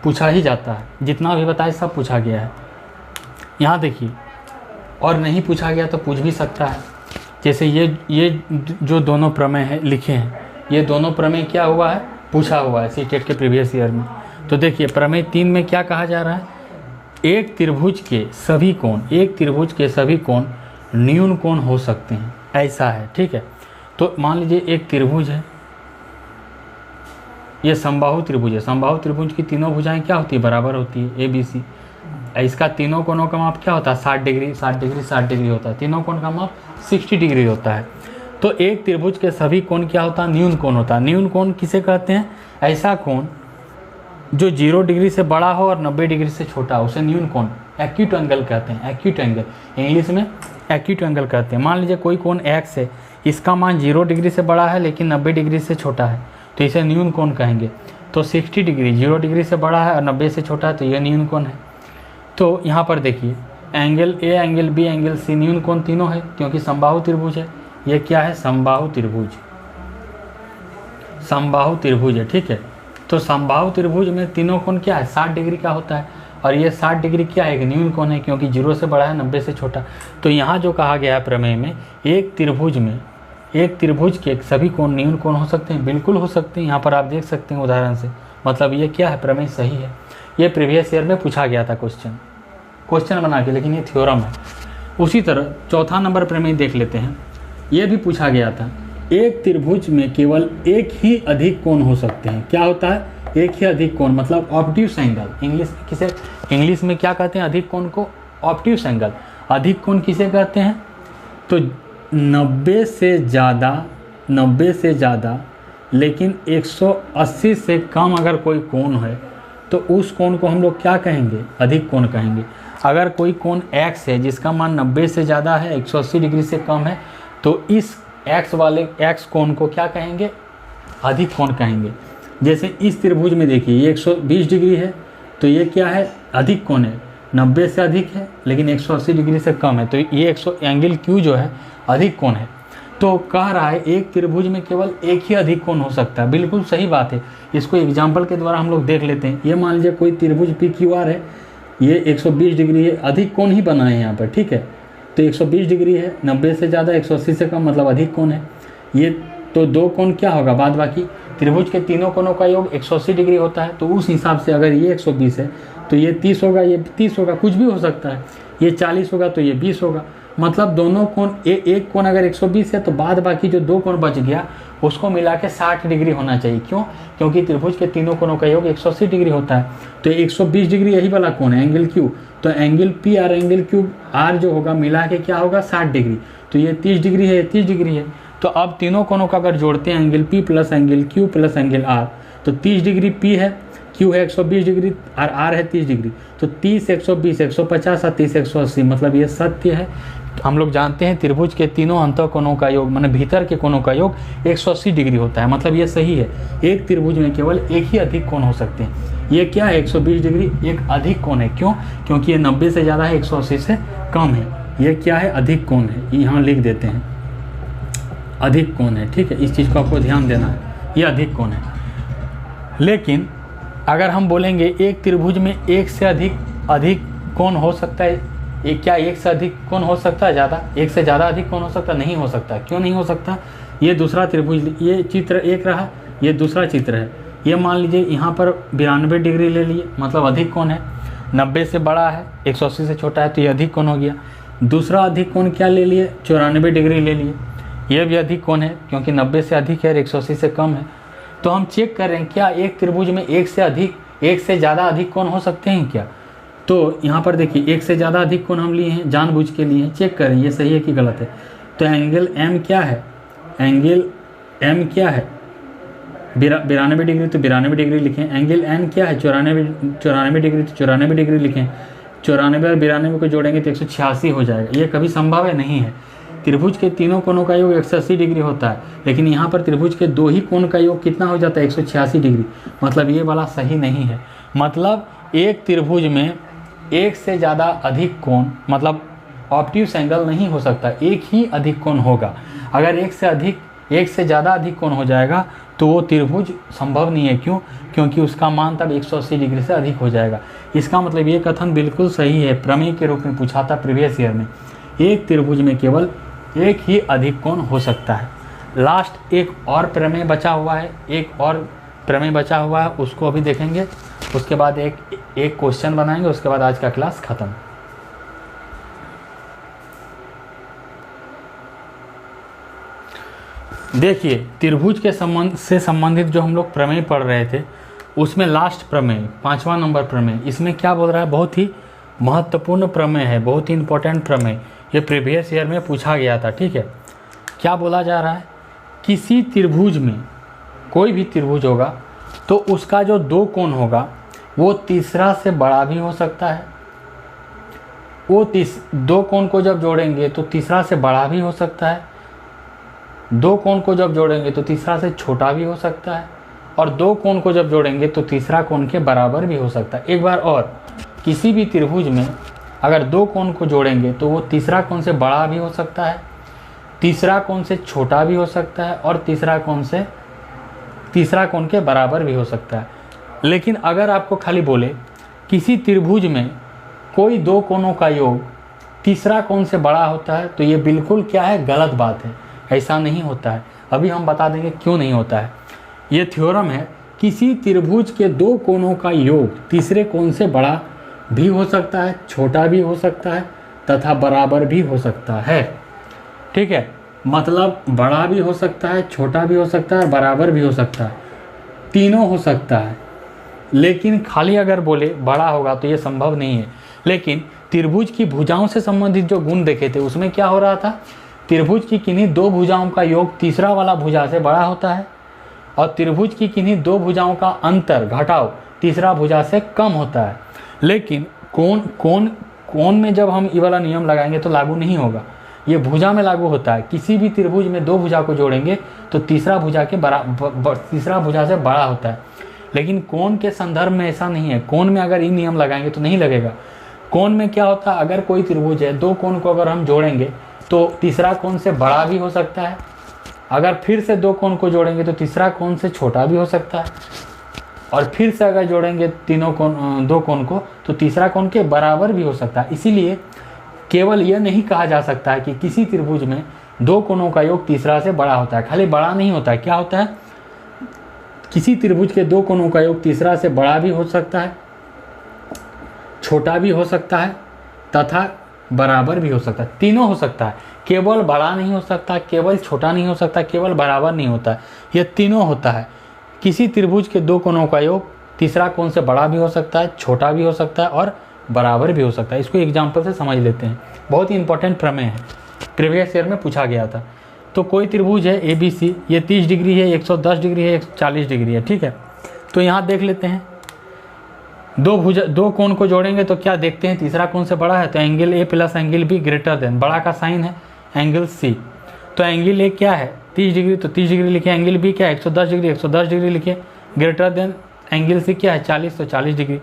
पूछा ही जाता है, जितना भी बताए सब पूछा गया है। यहाँ देखिए, और नहीं पूछा गया तो पूछ भी सकता है। जैसे ये जो दोनों प्रमेय है लिखे हैं, ये दोनों प्रमेय क्या हुआ है? पूछा हुआ है सीटेट के प्रीवियस ईयर में। तो देखिए, प्रमेय 3 में क्या कहा जा रहा है? एक त्रिभुज के सभी कोण न्यून कोण हो सकते हैं, ऐसा है, ठीक है। तो मान लीजिए एक त्रिभुज है, ये समबाहु त्रिभुज है। समबाहु त्रिभुज की तीनों भुजाएं क्या होती है, बराबर होती है, ABC। इसका तीनों कोणों का माप क्या होता है, 60 डिग्री 60 डिग्री 60 डिग्री होता है। तीनों कोण का माप 60 डिग्री होता है। तो एक त्रिभुज के सभी कोण क्या होता है, न्यून कोण होता है। न्यून कोण किसे कहते हैं, ऐसा कोण जो 0 डिग्री से बड़ा हो और 90 डिग्री से छोटा हो, उसे न्यून कोण, एक्यूट एंगल कहते हैं। एक्यूट एंगल, इंग्लिश में एक्यूट एंगल कहते हैं। मान लीजिए कोई कोण x है, इसका मान 0 डिग्री से बड़ा है लेकिन 90 डिग्री से छोटा है, तो इसे न्यून कोण कहेंगे। तो 60 डिग्री 0 डिग्री से बड़ा है और 90 से छोटा है, तो यह न्यून कोण है। तो यहाँ पर देखिए angle A, angle B, angle C न्यून कोण तीनों है, क्योंकि समबाहु त्रिभुज है। ये क्या है, समबाहु त्रिभुज, समबाहु त्रिभुज है, ठीक है। तो समबाहु त्रिभुज में तीनों कोण क्या है, 60 डिग्री का होता है। और ये 60 डिग्री क्या है, एक न्यून कोण है, क्योंकि 0 से बड़ा है 90 से छोटा। तो यहाँ जो कहा गया है प्रमेय में, एक त्रिभुज के सभी कोण न्यून कोण हो सकते हैं, बिल्कुल हो सकते हैं। यहाँ पर आप देख सकते हैं उदाहरण से, मतलब ये क्या है, प्रमेय सही है। ये प्रीवियस ईयर में पूछा गया था क्वेश्चन बना के, लेकिन ये थ्योरम है। उसी तरह चौथा नंबर प्रमेय देख लेते हैं। ये भी पूछा गया था, एक त्रिभुज में केवल एक ही अधिक कोण हो सकते हैं। क्या होता है, एक ही अधिक कोण, मतलब ऑब्ट्यूस एंगल। इंग्लिश में क्या कहते हैं, अधिक कोण को ऑब्ट्यूस एंगल। अधिक कोण किसे कहते हैं, तो 90 से ज़्यादा लेकिन 180 से कम अगर कोई कोण है, तो उस कोण को हम लोग क्या कहेंगे, अधिक कोण कहेंगे। अगर कोई कोण x है जिसका मान 90 से ज़्यादा है, 180 डिग्री से कम है, तो इस x कोण को क्या कहेंगे, अधिक कोण कहेंगे। जैसे इस त्रिभुज में देखिए ये 120 डिग्री है, तो ये क्या है, अधिक कोण है। 90 से अधिक है लेकिन 180 डिग्री से कम है, तो ये एंगल Q जो है अधिक कोण है। तो कह रहा है एक त्रिभुज में केवल एक ही अधिक कोण हो सकता है। बिल्कुल सही बात है। इसको एग्जाम्पल के द्वारा हम लोग देख लेते हैं। ये मान लीजिए कोई त्रिभुज PQR है, ये 120 डिग्री है, अधिक कोण ही बना है यहाँ पर, ठीक है। तो 120 डिग्री है, 90 से ज़्यादा 180 से कम, मतलब अधिक कोण है। ये तो दो कोण क्या होगा, बाद बाकी त्रिभुज के तीनों कोणों का योग 180 डिग्री होता है। तो उस हिसाब से अगर ये 120 है तो ये 30 होगा, ये 30 होगा, कुछ भी हो सकता है। ये 40 होगा तो ये 20 होगा। मतलब दोनों कोण, एक कोण अगर 120 है तो बाद बाकी जो दो कोण बच गया उसको मिला के 60 डिग्री होना चाहिए। क्यों, क्योंकि त्रिभुज के तीनों कोणों का योग 180 डिग्री होता है। तो 120 डिग्री यही वाला कोण है, एंगल Q। तो एंगल P और एंगल Q R जो होगा मिला के क्या होगा, 60 डिग्री। तो ये 30 डिग्री है, ये 30 डिग्री है। तो अब तीनों कोणों का अगर जोड़ते हैं, angle P plus angle Q plus angle R, तो 30 डिग्री P है, Q है 120 डिग्री और R है 30 डिग्री। तो 30 120 150 और 30 180, मतलब ये सत्य है। हम लोग जानते हैं त्रिभुज के तीनों अंत कोणों का योग, माने भीतर के कोणों का योग 180 डिग्री होता है, मतलब ये सही है। एक त्रिभुज में केवल एक ही अधिक कोण हो सकते हैं। ये क्या है, 120 डिग्री एक अधिक कोण है। क्यों, क्योंकि ये 90 से ज़्यादा है, 180 से कम है। ये क्या है, अधिक कोण है। यहाँ लिख देते हैं अधिक कोण है, ठीक है। इस चीज़ को आपको ध्यान देना है, ये अधिक कोण है। लेकिन अगर हम बोलेंगे एक त्रिभुज में एक से अधिक कोण हो सकता है, क्या एक से अधिक कोण हो सकता है, ज़्यादा, एक से ज़्यादा अधिक कोण हो सकता नहीं हो सकता। क्यों नहीं हो सकता, ये दूसरा त्रिभुज, ये चित्र एक रहा, ये दूसरा चित्र है। ये मान लीजिए यहाँ पर 92 डिग्री ले लिए, मतलब अधिक कोण है। 90 से बड़ा है, 180 से छोटा है, तो ये अधिक कोण हो गया। दूसरा अधिक कोण क्या ले लिए, 94 डिग्री ले लिए। ये भी अधिक कोण है, क्योंकि 90 से अधिक है और 180 से कम है। तो हम चेक कर रहे हैं क्या एक त्रिभुज में एक से ज़्यादा अधिक कोण हो सकते हैं क्या। तो यहाँ पर देखिए एक से ज़्यादा अधिक कोण हम लिए हैं, जानबूझ के लिए हैं, चेक करें ये सही है कि गलत है। तो एंगल M क्या है, एंगल M क्या है, 92 डिग्री, तो 92 डिग्री लिखें। एंगल N क्या है, 94 डिग्री, तो 94 डिग्री लिखें। 94 और 92 को जोड़ेंगे तो 186 हो जाएगा। ये कभी संभव है, नहीं है। त्रिभुज के तीनों कोणों का योग 180 डिग्री होता है, लेकिन यहाँ पर त्रिभुज के दो ही कोण का योग कितना हो जाता है, 186 डिग्री। मतलब ये वाला सही नहीं है। मतलब एक त्रिभुज में एक से ज़्यादा अधिक कोण, मतलब ऑब्ट्यूस एंगल नहीं हो सकता, एक ही अधिक कोण होगा। अगर एक से ज़्यादा अधिक कोण हो जाएगा तो वो त्रिभुज संभव नहीं है। क्यों, क्योंकि उसका मान तब 180 डिग्री से अधिक हो जाएगा। इसका मतलब ये कथन बिल्कुल सही है, प्रमेय के रूप में पूछा था प्रीवियस ईयर में। एक त्रिभुज में केवल एक ही अधिक कोण हो सकता है। लास्ट एक और प्रमेय बचा हुआ है, उसको अभी देखेंगे। उसके बाद एक क्वेश्चन बनाएंगे, उसके बाद आज का क्लास ख़त्म। देखिए त्रिभुज के संबंध से संबंधित जो हम लोग प्रमेय पढ़ रहे थे उसमें लास्ट प्रमेय 5वां नंबर प्रमेय, इसमें क्या बोल रहा है, बहुत ही महत्वपूर्ण प्रमेय है, बहुत ही इंपॉर्टेंट प्रमेय, ये प्रीवियस ईयर में पूछा गया था। ठीक है, क्या बोला जा रहा है, किसी त्रिभुज में, कोई भी त्रिभुज होगा तो उसका जो दो कोण होगा वो तीसरा से बड़ा भी हो सकता है, वो दो कोण को जब जोड़ेंगे तो तीसरा से बड़ा भी हो सकता है, दो कोण को जब जोड़ेंगे तो तीसरा से छोटा भी हो सकता है, और दो कोण को जब जोड़ेंगे तो तीसरा कोण के बराबर भी हो सकता है। एक बार और, किसी भी त्रिभुज में अगर दो कोण को जोड़ेंगे तो वो तीसरा कोण से बड़ा भी हो सकता है, तीसरा कोण से छोटा भी हो सकता है, और तीसरा कोण के बराबर भी हो सकता है। लेकिन अगर आपको खाली बोले किसी त्रिभुज में कोई दो कोणों का योग तीसरा कोण से बड़ा होता है, तो ये बिल्कुल क्या है, गलत बात है, ऐसा नहीं होता है। अभी हम बता देंगे क्यों नहीं होता है। ये थ्योरम है, किसी त्रिभुज के दो कोणों का योग तीसरे कोण से बड़ा भी हो सकता है, छोटा भी हो सकता है तथा बराबर भी हो सकता है। ठीक है, मतलब बड़ा भी हो सकता है, छोटा भी हो सकता है, बराबर भी हो सकता है, तीनों हो सकता है। लेकिन खाली अगर बोले बड़ा होगा तो ये संभव नहीं है। लेकिन त्रिभुज की भुजाओं से संबंधित जो गुण देखे थे उसमें क्या हो रहा था, त्रिभुज की किन्हीं दो भुजाओं का योग तीसरा वाला भुजा से बड़ा होता है, और त्रिभुज की किन्हीं दो भुजाओं का अंतर घटाव तीसरा भुजा से कम होता है। लेकिन कोण में जब हम ये वाला नियम लगाएंगे तो लागू नहीं होगा, ये भुजा में लागू होता है। किसी भी त्रिभुज में दो भुजा को जोड़ेंगे तो तीसरा भुजा से बड़ा होता है। लेकिन कोण के संदर्भ में ऐसा नहीं है, कोण में अगर ये नियम लगाएंगे तो नहीं लगेगा। कोण में क्या होता है, अगर कोई त्रिभुज है, दो कोण को अगर हम जोड़ेंगे तो तीसरा कोण से बड़ा भी हो सकता है, अगर फिर से दो कोण को जोड़ेंगे तो तीसरा कोण से छोटा भी हो सकता है, और फिर से अगर जोड़ेंगे दो कोण को तो तीसरा कोण के बराबर भी हो सकता है। इसीलिए केवल यह नहीं कहा जा सकता है कि किसी त्रिभुज में दो कोणों का योग तीसरा से बड़ा होता है। खाली बड़ा नहीं होता है, क्या होता है, किसी त्रिभुज के दो कोणों का योग तीसरा से बड़ा भी हो सकता है, छोटा भी हो सकता है तथा बराबर भी हो सकता है। तीनों हो सकता है, केवल बड़ा नहीं हो सकता, केवल छोटा नहीं हो सकता, केवल बराबर नहीं होता है, यह तीनों होता है। किसी त्रिभुज के दो कोणों का योग तीसरा कोण से बड़ा भी हो सकता है, छोटा भी हो सकता है और बराबर भी हो सकता है। इसको एग्जाम्पल से समझ लेते हैं, बहुत ही इंपॉर्टेंट प्रमेय है, प्रीवियस ईयर में पूछा गया था। तो कोई त्रिभुज है ABC, ये 30 डिग्री है, 110 डिग्री है, 140 डिग्री है। ठीक है, तो यहाँ देख लेते हैं, दो कोण को जोड़ेंगे तो क्या देखते हैं, तीसरा कोण से बड़ा है तो angle A plus angle B greater than, बड़ा का साइन है एंगल C, तो एंगल A क्या है 30 डिग्री, तो 30 डिग्री लिखे, एंगल B क्या है 110 डिग्री, 110 डिग्री लिखे, ग्रेटर देन एंगल C क्या है 40, तो 40 डिग्री।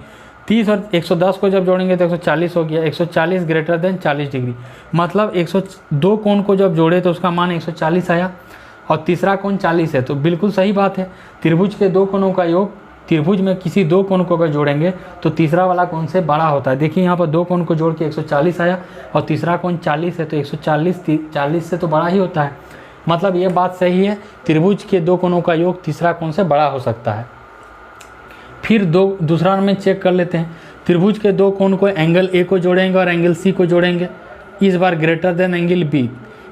30 और 110 को जब जोड़ेंगे तो 140 हो गया, 140 ग्रेटर देन 40 डिग्री, मतलब 102 कोण को जब जोड़े तो उसका मान 140 आया, और तीसरा कोण 40 है, तो बिल्कुल सही बात है। त्रिभुज के दो कोणों का योग, त्रिभुज में किसी दो कोण को अगर जोड़ेंगे तो तीसरा वाला कोण से बड़ा होता है। देखिए यहाँ पर दो कोण को जोड़ के 140 आया, और तीसरा कोण 40 है, तो 140 से तो बड़ा ही होता है। मतलब ये बात सही है, त्रिभुज के दो कोणों का योग तीसरा कोण से बड़ा हो सकता है। फिर दूसरा में चेक कर लेते हैं, त्रिभुज के दो कोण को एंगल A को जोड़ेंगे और एंगल C को जोड़ेंगे, इस बार ग्रेटर देन एंगल B,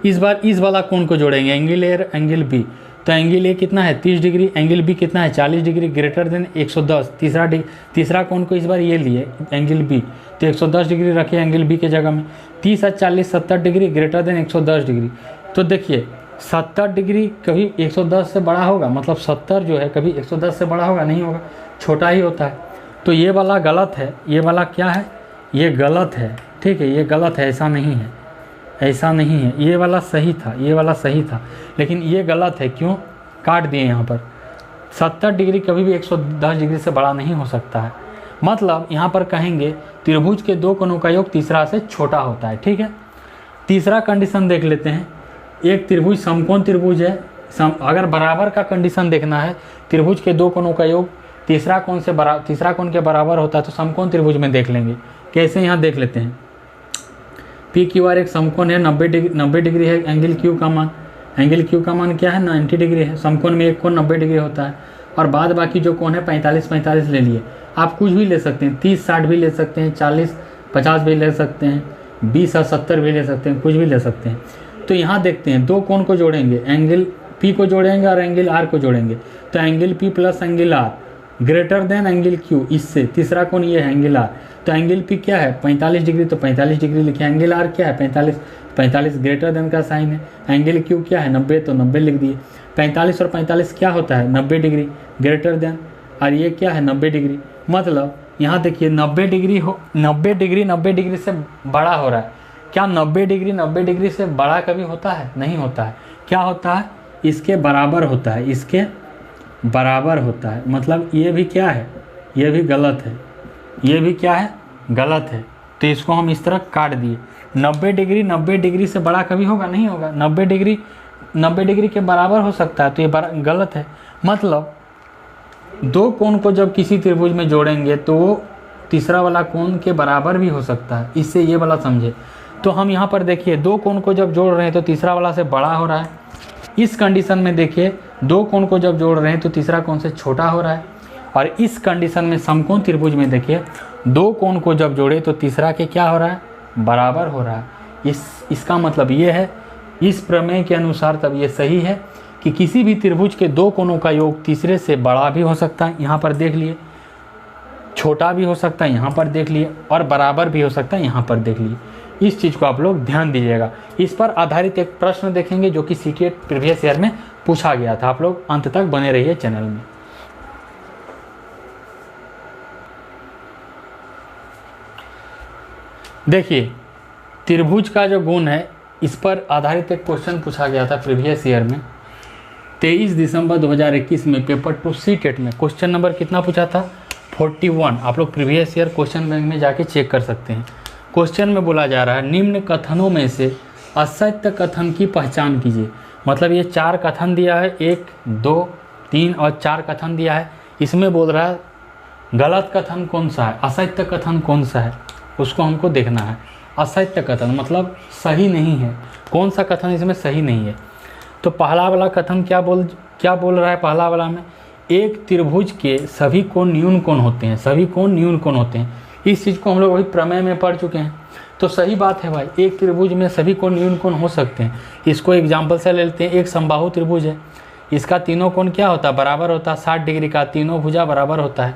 इस बार इस वाला कोण को जोड़ेंगे एंगल A और एंगल B, तो एंगल A कितना है 30 डिग्री, एंगल B कितना है 40 डिग्री, ग्रेटर देन 110, तीसरा कोण को इस बार ये लिए एंगल B, तो 110 डिग्री रखे एंगल B के जगह में, 30 और 40 70 डिग्री, ग्रेटर देन 110 डिग्री। तो देखिए 70 डिग्री कभी 110 से बड़ा होगा, मतलब 70 जो है कभी 110 से बड़ा होगा, नहीं होगा, छोटा ही होता है। तो ये वाला गलत है, ये वाला क्या है, ये गलत है। ठीक है, ये गलत है, ऐसा नहीं है, ऐसा नहीं है, ये वाला सही था, ये वाला सही था, लेकिन ये गलत है। क्यों काट दिए यहाँ पर, 70 डिग्री कभी भी 110 डिग्री से बड़ा नहीं हो सकता है। मतलब यहाँ पर कहेंगे त्रिभुज के दो कोणों का योग तीसरा से छोटा होता है। ठीक है, तीसरा कंडीशन देख लेते हैं, एक त्रिभुज समकोण त्रिभुज है, अगर बराबर का कंडीशन देखना है, त्रिभुज के दो कोणों का योग तीसरा कोण के बराबर होता है, तो समकोण त्रिभुज में देख लेंगे। कैसे, यहाँ देख लेते हैं, PQR एक समकोण है, 90 डिग्री है एंगल Q का मान, एंगल Q का मान क्या है 90 डिग्री है। समकोण में एक कोण 90 डिग्री होता है, और बाद बाकी जो कोण है 45 ले लिए। आप कुछ भी ले सकते हैं, 30-60 भी ले सकते हैं, 40-50 भी ले सकते हैं, 20 और 70 भी ले सकते हैं, कुछ भी ले सकते हैं। तो यहाँ देखते हैं, दो कोण को जोड़ेंगे, एंगल पी को जोड़ेंगे और एंगल आर को जोड़ेंगे, तो angle P plus angle R greater than angle Q, इससे तीसरा कौन ये है एंगल आर। तो एंगल पी क्या है 45 डिग्री, तो 45 डिग्री लिखे। एंगल आर क्या है 45, 45 ग्रेटर देन का साइन है। एंगल क्यू क्या है 90, तो 90 लिख दिए। 45 और 45 क्या होता है 90 डिग्री ग्रेटर देन, और ये क्या है 90 डिग्री। मतलब यहाँ देखिए 90 डिग्री 90 डिग्री से बड़ा हो रहा है। क्या 90 डिग्री से बड़ा कभी होता है? नहीं होता है। क्या होता है? इसके बराबर होता है, इसके बराबर होता है। मतलब ये भी क्या है, ये भी गलत है, ये भी क्या है गलत है। तो इसको हम इस तरह काट दिए। 90 डिग्री से बड़ा कभी होगा? नहीं होगा। 90 डिग्री के बराबर हो सकता है, तो ये गलत है। मतलब दो कोण को जब किसी त्रिभुज में जोड़ेंगे तो वो तीसरा वाला कोण के बराबर भी हो सकता है। इससे ये वाला समझे। तो हम यहाँ पर देखिए दो कोण को जब जोड़ रहे हैं तो तीसरा वाला से बड़ा हो रहा है। इस कंडीशन में देखिए दो कोण को जब जोड़ रहे हैं तो तीसरा कोण से छोटा हो रहा है। और इस कंडीशन में समकोण त्रिभुज में देखिए दो कोण को जब जोड़े तो तीसरा के क्या हो रहा है? बराबर हो रहा है। इसका मतलब ये है, इस प्रमेय के अनुसार तब ये सही है कि किसी भी त्रिभुज के दो कोणों का योग तीसरे से बड़ा भी हो सकता है, यहाँ पर देख लिए, छोटा भी हो सकता है, यहाँ पर देख लिए, और बराबर भी हो सकता है, यहाँ पर देख लिए। इस चीज़ को आप लोग ध्यान दीजिएगा। इस पर आधारित एक प्रश्न देखेंगे जो कि सीटेट प्रीवियस ईयर में पूछा गया था। आप लोग अंत तक बने रहिए चैनल में। देखिए त्रिभुज का जो गुण है, इस पर आधारित एक क्वेश्चन पूछा गया था प्रीवियस ईयर में 23 दिसंबर 2021 में पेपर 2 सीटेट में। क्वेश्चन नंबर कितना पूछा था? 41। आप लोग प्रीवियस ईयर क्वेश्चन बैंक में जाके चेक कर सकते हैं। क्वेश्चन में बोला जा रहा है निम्न कथनों में से असत्य कथन की पहचान कीजिए। मतलब ये 4 कथन दिया है, 1, 2, 3 और 4 कथन दिया है। इसमें बोल रहा है गलत कथन कौन सा है, असत्य कथन कौन सा है, उसको हमको देखना है। असत्य कथन मतलब सही नहीं है, कौन सा कथन इसमें सही नहीं है। तो पहला वाला कथन क्या बोल रहा है? पहला वाला में एक त्रिभुज के सभी कोण न्यून कोण होते हैं, सभी कोण न्यून कोण होते हैं। इस चीज़ को हम लोग अभी प्रमेय में पढ़ चुके हैं। तो सही बात है भाई, एक त्रिभुज में सभी कोण न्यून कोण हो सकते हैं। इसको एग्जाम्पल से ले लेते हैं। एक समबाहु त्रिभुज है, इसका तीनों कोण क्या होता है? बराबर होता है 60 डिग्री का, तीनों भुजा बराबर होता है।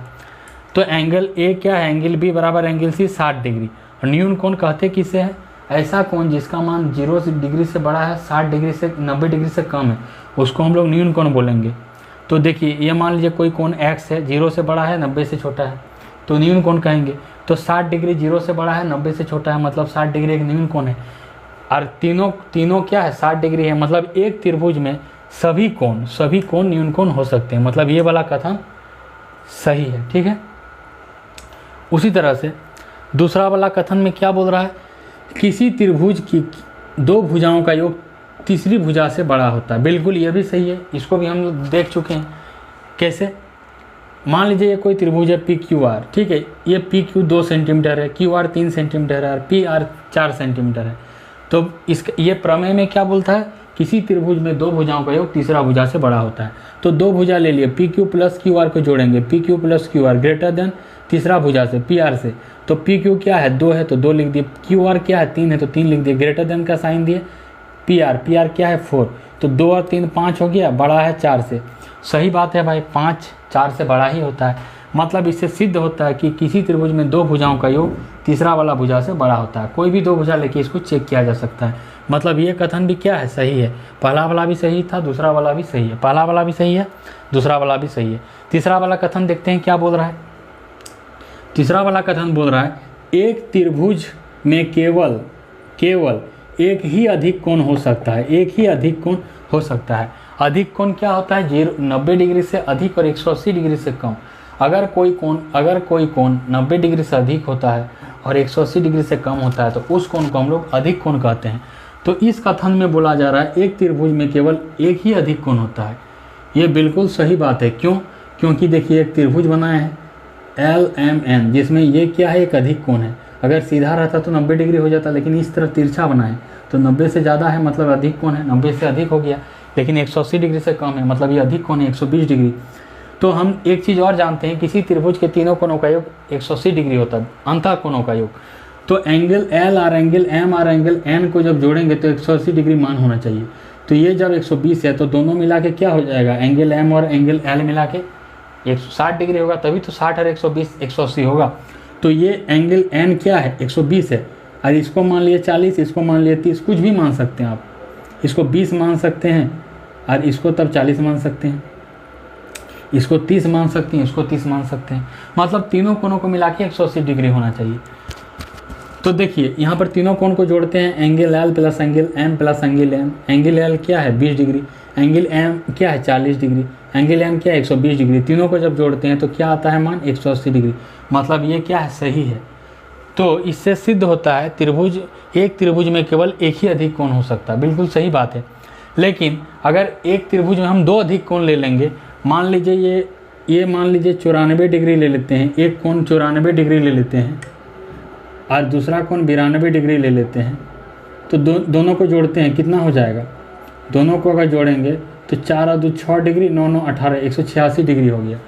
तो एंगल ए क्या है? एंगल बी बराबर एंगल सी 60 डिग्री। और न्यून कोण कहते किसे है? ऐसा कोण जिसका मान 0 डिग्री से बड़ा है, 60 डिग्री से 90 डिग्री से कम है, उसको हम लोग न्यून कोण बोलेंगे। तो देखिए ये मान लीजिए कोई कोण x है, 0 से बड़ा है, 90 से छोटा है, तो न्यून कोण कहेंगे। तो 60 डिग्री 0 से बड़ा है, 90 से छोटा है, मतलब 60 डिग्री एक न्यून कोण है। और तीनों क्या है? 60 डिग्री है। मतलब एक त्रिभुज में सभी कोण न्यून कोण हो सकते हैं। मतलब ये वाला कथन सही है, ठीक है। उसी तरह से दूसरा वाला कथन में क्या बोल रहा है? किसी त्रिभुज की दो भुजाओं का योग तीसरी भुजा से बड़ा होता है। बिल्कुल ये भी सही है, इसको भी हम लोग देख चुके हैं। कैसे? मान लीजिए ये कोई त्रिभुज है पी क्यू आर, ठीक है। ये पी क्यू 2 सेंटीमीटर है, क्यू आर 3 सेंटीमीटर है और पी आर 4 सेंटीमीटर है। तो ये प्रमेय में क्या बोलता है? किसी त्रिभुज में दो भुजाओं का योग तीसरा भुजा से बड़ा होता है। तो दो भुजा ले लिए, P Q plus Q R को जोड़ेंगे, P Q plus Q R greater then तीसरा भुजा से पी आर से। तो पी क्यू क्या है? 2 है तो 2 लिख दिए। क्यू आर क्या है? 3 है तो 3 लिख दिए। ग्रेटर देन का साइन दिए। पी आर क्या है? 4। तो 2 और 3 5 हो गया, बड़ा है 4 से। सही बात है भाई, 5 4 से बड़ा ही होता है। मतलब इससे सिद्ध होता है कि किसी त्रिभुज में दो भुजाओं का योग तीसरा वाला भुजा से बड़ा होता है। कोई भी दो भुजा लेके इसको चेक किया जा सकता है। मतलब ये कथन भी क्या है? सही है। पहला वाला भी सही था, दूसरा वाला भी सही है। पहला वाला भी सही है, दूसरा वाला भी सही है। तीसरा वाला कथन देखते हैं क्या बोल रहा है। तीसरा वाला कथन बोल रहा है एक त्रिभुज में केवल एक ही अधिक कोण हो सकता है। एक ही अधिक कोण हो सकता है। अधिक कोण क्या होता है? 90 डिग्री से अधिक और 180 डिग्री से कम। अगर कोई कोण 90 डिग्री से अधिक होता है और 180 डिग्री से कम होता है तो उस कोण को हम लोग अधिक कोण कहते हैं। तो इस कथन में बोला जा रहा है एक त्रिभुज में केवल एक ही अधिक कोण होता है। ये बिल्कुल सही बात है। क्यों? क्योंकि देखिए एक त्रिभुज बनाया है LMN, जिसमें ये क्या है? एक अधिक कोण है। अगर सीधा रहता तो 90 डिग्री हो जाता, लेकिन इस तरह तिरछा बनाए तो 90 से ज़्यादा है, मतलब अधिक कोण है। 90 से अधिक हो गया, लेकिन 180 डिग्री से कम है, मतलब ये अधिक कोण है 120 डिग्री। तो हम एक चीज़ और जानते हैं, किसी त्रिभुज के तीनों कोणों का योग 180 डिग्री होता है, अंतः कोणों का योग। तो एंगल L और एंगल M और एंगल N को जब जोड़ेंगे तो 180 डिग्री मान होना चाहिए। तो ये जब 120 है तो दोनों मिला के क्या हो जाएगा, एंगल एम और एंगल एल मिला के 160 डिग्री होगा, तभी तो 60 और 120 180 होगा। तो ये एंगल एन क्या है 120 है, और इसको मान लिए 40, इसको मान लिए 30, कुछ भी मान सकते हैं आप, इसको 20 मान सकते हैं और इसको तब 40 मान सकते हैं, इसको 30 मान सकते हैं, इसको 30 मान सकते हैं, मतलब तीनों कोनों को मिला के 180 डिग्री होना चाहिए। तो देखिए यहाँ पर तीनों कोण को जोड़ते हैं, angle L plus angle M plus angle M. Angle L क्या है 20 डिग्री, एंगल एम क्या है 40 डिग्री, एंगल एम क्या है 120 डिग्री। तीनों को जब जोड़ते हैं तो क्या आता है मान 180 डिग्री, मतलब ये क्या है सही है। तो इससे सिद्ध होता है त्रिभुज, एक त्रिभुज में केवल एक ही अधिक कोण हो सकता है, बिल्कुल सही बात है। लेकिन अगर एक त्रिभुज में हम दो अधिक कोण ले लेंगे, मान लीजिए ये मान लीजिए 94 डिग्री ले लेते हैं, एक कोण 94 डिग्री ले लेते हैं और दूसरा कोण 92 डिग्री ले लेते हैं, तो दोनों को जोड़ते हैं, कितना हो जाएगा, दोनों को अगर जोड़ेंगे तो 4 और 2 6 डिग्री, 9 9 18 186 डिग्री हो गया।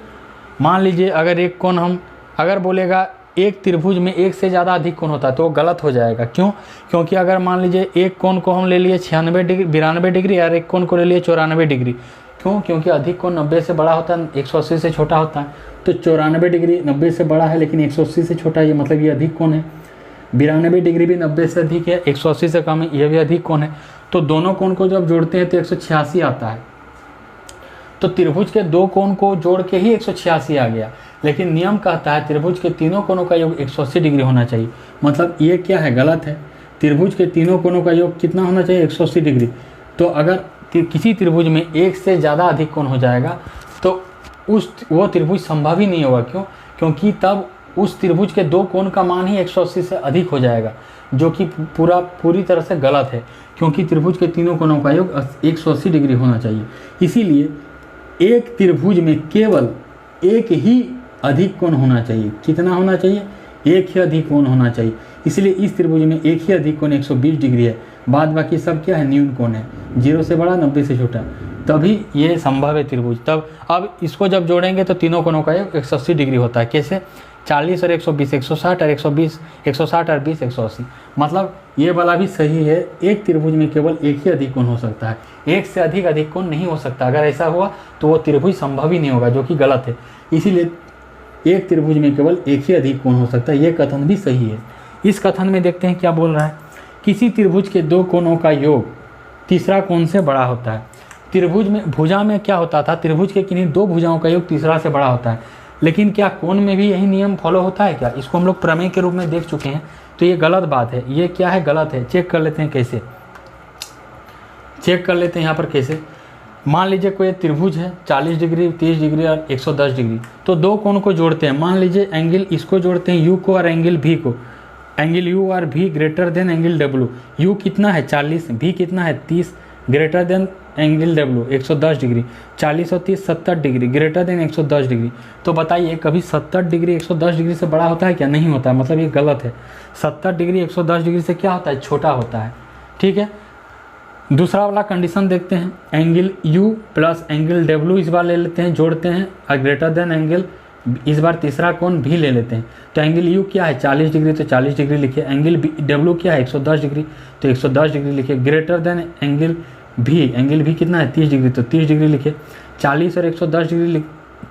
मान लीजिए अगर एक कोण हम अगर बोलेगा एक त्रिभुज में एक से ज़्यादा अधिक कोण होता है तो वो गलत हो जाएगा। क्यों? क्योंकि अगर मान लीजिए एक कोण को हम ले लिए 96 डिग्री 92 डिग्री और एक कोण को ले लिए 94 डिग्री, क्यों? क्योंकि अधिक कोण 90 से बड़ा होता है, 180 से छोटा होता है। तो 94 डिग्री 90 से बड़ा है लेकिन 180 से छोटा है, ये मतलब ये अधिक कोण है। 92 डिग्री भी 90 से अधिक है, 180 से कम है, यह भी अधिक कोण है। तो दोनों कोण को जब जोड़ते हैं तो 186 आता है। तो त्रिभुज के दो कोण को जोड़ के ही 186 आ गया, लेकिन नियम कहता है त्रिभुज के तीनों कोणों का योग 180 डिग्री होना चाहिए, मतलब ये क्या है गलत है। त्रिभुज के तीनों कोणों का योग कितना होना चाहिए 180 डिग्री। तो अगर किसी त्रिभुज में एक से ज़्यादा अधिक कोण हो जाएगा तो वो त्रिभुज संभव ही नहीं होगा। क्यों? क्योंकि तब उस त्रिभुज के दो कोण का मान ही 180 से अधिक हो जाएगा, जो कि पूरी तरह से गलत है, क्योंकि त्रिभुज के तीनों कोणों का योग 180 डिग्री होना चाहिए। इसीलिए एक त्रिभुज में केवल एक ही अधिक कोण होना चाहिए। कितना होना चाहिए? एक ही अधिक कोण होना चाहिए। इसलिए इस त्रिभुज में एक ही अधिक कोण 120 डिग्री है, बाद बाकी सब क्या है न्यून कोण है, 0 से बड़ा 90 से छोटा, तभी ये संभव है त्रिभुज। तब अब इसको जब जोड़ेंगे तो तीनों कोणों का योग 180 डिग्री होता है। कैसे? 40 और 120 160 और 120 160 और 20 180, मतलब ये वाला भी सही है। एक त्रिभुज में केवल एक ही अधिक कोण हो सकता है, एक से अधिक कोण नहीं हो सकता। अगर ऐसा हुआ तो वो त्रिभुज संभव ही नहीं होगा, जो कि गलत है। इसीलिए एक त्रिभुज में केवल एक ही अधिक कोण हो सकता है, ये कथन भी सही है। इस कथन में देखते हैं क्या बोल रहा है। किसी त्रिभुज के दो कोणों का योग तीसरा कोण से बड़ा होता है। त्रिभुज में भुजा में क्या होता था, त्रिभुज के किन्हीं दो भुजाओं का योग तीसरा से बड़ा होता है, लेकिन क्या कोण में भी यही नियम फॉलो होता है क्या? इसको हम लोग प्रमेय के रूप में देख चुके हैं, तो ये गलत बात है। ये क्या है? गलत है। चेक कर लेते हैं कैसे, चेक कर लेते हैं यहाँ पर कैसे। मान लीजिए कोई त्रिभुज है 40 डिग्री 30 डिग्री और 110 डिग्री, तो दो कोण को जोड़ते हैं। मान लीजिए एंगल इसको जोड़ते हैं यू को और एंगल भी को, एंगल यू और भी greater than angle W. You कितना है 40, भी कितना है 30, greater than angle W 110 degree, 40 और 30 70 डिग्री, ग्रेटर देन 110 डिग्री। तो बताइए कभी 70 डिग्री 110 डिग्री से बड़ा होता है क्या? नहीं होता है, मतलब ये गलत है। 70 डिग्री 110 डिग्री से क्या होता है? छोटा होता है। ठीक है, दूसरा वाला कंडीशन देखते हैं। Angle you plus angle W इस बार ले लेते हैं, जोड़ते हैं, और ग्रेटर देन एंगल इस बार तीसरा कोण भी ले लेते हैं। तो एंगल यू क्या है 40 डिग्री, तो 40 डिग्री लिखिए। एंगल डब्ल्यू क्या है 110 डिग्री, तो 110 डिग्री लिखिए। ग्रेटर देन एंगल भी कितना है 30 डिग्री, तो 30 डिग्री लिखिए। 40 और 110 डिग्री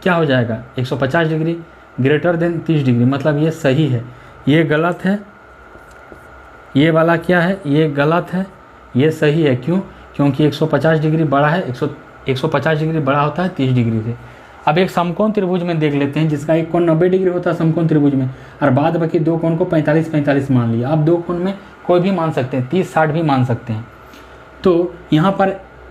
क्या हो जाएगा 150 डिग्री, ग्रेटर देन 30 डिग्री, मतलब ये सही है। ये गलत है, ये वाला क्या है, ये गलत है, ये सही है। क्यों? क्योंकि 150 डिग्री बड़ा है, 150 डिग्री बड़ा होता है 30 डिग्री से। अब एक समकोण त्रिभुज में देख लेते हैं, जिसका एक कोण 90 डिग्री होता है समकोण त्रिभुज में, और बाद बाकी दो कोण को 45-45 मान लिया। अब दो कोण में कोई भी मान सकते हैं, 30-60 भी मान सकते हैं। तो यहाँ पर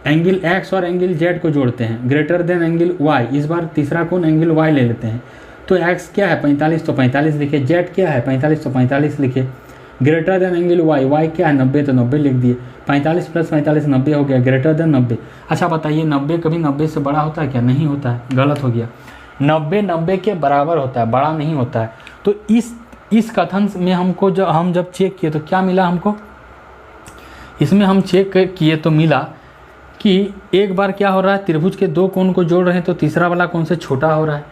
एंगल एक्स और एंगल जेड को जोड़ते हैं, ग्रेटर देन एंगल वाई। इस बार तीसरा कोण एंगल वाई ले लेते हैं। तो एक्स क्या है 45, तो 45 लिखिए। जेड क्या है 45, तो 45 लिखिए। Greater than angle Y, Y क्या है 90, तो 90 लिख दिए। 45 + 45 90 हो गया, ग्रेटर देन 90। अच्छा बताइए 90 कभी 90 से बड़ा होता है क्या? नहीं होता है, गलत हो गया। 90 के बराबर होता है, बड़ा नहीं होता है। तो इस कथन में हमको हम जब चेक किए तो क्या मिला हमको? इसमें हम चेक किए तो मिला कि एक बार क्या हो रहा है, त्रिभुज के दो कोण को जोड़ रहे हैं तो तीसरा वाला कोण से छोटा हो रहा है।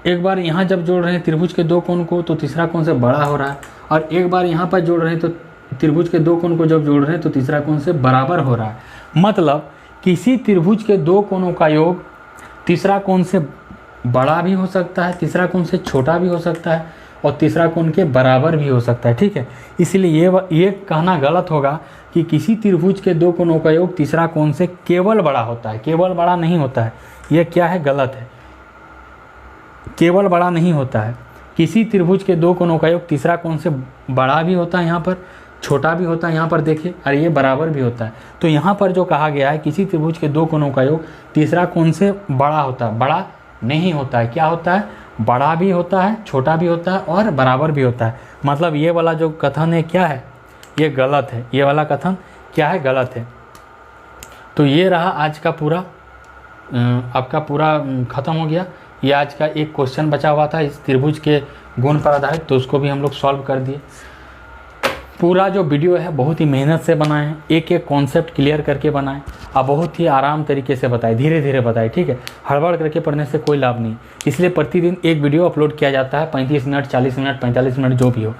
एक बार यहाँ जब जोड़ रहे हैं त्रिभुज के दो कोण को तो तीसरा कोण से बड़ा हो रहा है, और एक बार यहाँ पर जोड़ रहे हैं तो त्रिभुज के दो कोण को जब जोड़ रहे हैं तो तीसरा कोण से बराबर हो रहा है। मतलब किसी त्रिभुज के दो कोणों का योग तीसरा कोण से बड़ा भी हो सकता है, तीसरा कोण से छोटा भी हो सकता है और तीसरा कोण के बराबर भी हो सकता है, ठीक है। इसलिए ये कहना गलत होगा कि किसी त्रिभुज के दो कोणों का योग तीसरा कोण से केवल बड़ा होता है, केवल बड़ा नहीं होता है। ये क्या है? गलत है। केवल बड़ा नहीं होता है। किसी त्रिभुज के दो कोणों का योग तीसरा कोण से बड़ा भी होता है, यहाँ पर छोटा भी होता है, यहाँ पर देखिए, और ये बराबर भी होता है। तो यहाँ पर जो कहा गया है किसी त्रिभुज के दो कोणों का योग तीसरा कोण से बड़ा होता है, बड़ा नहीं होता है। क्या होता है? बड़ा भी होता है, छोटा भी होता है और बराबर भी होता है। मतलब ये वाला जो कथन है क्या है? ये गलत है। ये वाला कथन क्या है? गलत है। तो ये रहा आज का पूरा, आपका पूरा ख़त्म हो गया। ये आज का एक क्वेश्चन बचा हुआ था इस त्रिभुज के गुण पर आधारित, तो उसको भी हम लोग सॉल्व कर दिए। पूरा जो वीडियो है बहुत ही मेहनत से बनाए हैं, एक एक कॉन्सेप्ट क्लियर करके बनाए और बहुत ही आराम तरीके से बताए, धीरे धीरे बताए, ठीक है। हड़बड़ करके पढ़ने से कोई लाभ नहीं। इसलिए प्रतिदिन एक वीडियो अपलोड किया जाता है, 35 मिनट, 40 मिनट, 45 मिनट, जो भी हो।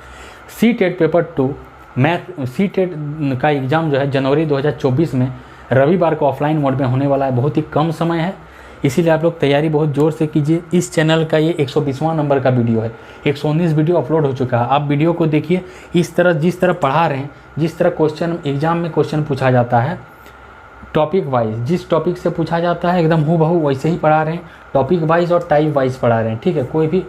सी-टेट पेपर 2 मैथ सी-टेट का एग्ज़ाम जो है जनवरी 2024 में रविवार को ऑफलाइन मोड में होने वाला है। बहुत ही कम समय है, इसीलिए आप लोग तैयारी बहुत ज़ोर से कीजिए। इस चैनल का ये 120वां नंबर का वीडियो है, 119 वीडियो अपलोड हो चुका है। आप वीडियो को देखिए, इस तरह जिस तरह पढ़ा रहे हैं, जिस तरह क्वेश्चन एग्जाम में क्वेश्चन पूछा जाता है टॉपिक वाइज, जिस टॉपिक से पूछा जाता है एकदम हूबहू वैसे ही पढ़ा रहे हैं, टॉपिक वाइज और टाइप वाइज पढ़ा रहे हैं, ठीक है। कोई भी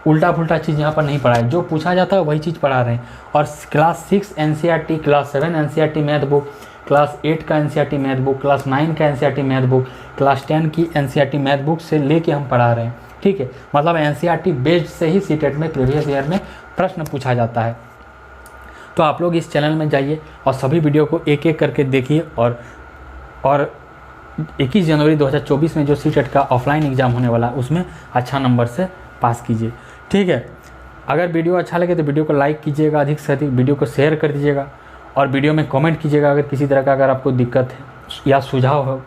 उल्टा पुल्टा चीज़ यहाँ पर नहीं पढ़ा है, जो पूछा जाता है वही चीज़ पढ़ा रहे हैं। और class 6 NCERT, class 7 NCERT math book, class 8 का NCERT मैथ बुक, क्लास 9 का NCERT मैथ बुक, क्लास 10 की NCERT मैथ बुक से लेके हम पढ़ा रहे हैं, ठीक है। मतलब NCERT बेस्ड से ही सी-टेट में प्रीवियस ईयर में प्रश्न पूछा जाता है। तो आप लोग इस चैनल में जाइए और सभी वीडियो को एक एक करके देखिए और 21 जनवरी 2024 में जो सी-टेट का ऑफलाइन एग्ज़ाम होने वाला है उसमें अच्छा नंबर से पास कीजिए, ठीक है। अगर वीडियो अच्छा लगे तो वीडियो को लाइक कीजिएगा, अधिक से अधिक वीडियो को शेयर कर दीजिएगा और वीडियो में कमेंट कीजिएगा अगर किसी तरह का अगर आपको दिक्कत है या सुझाव हो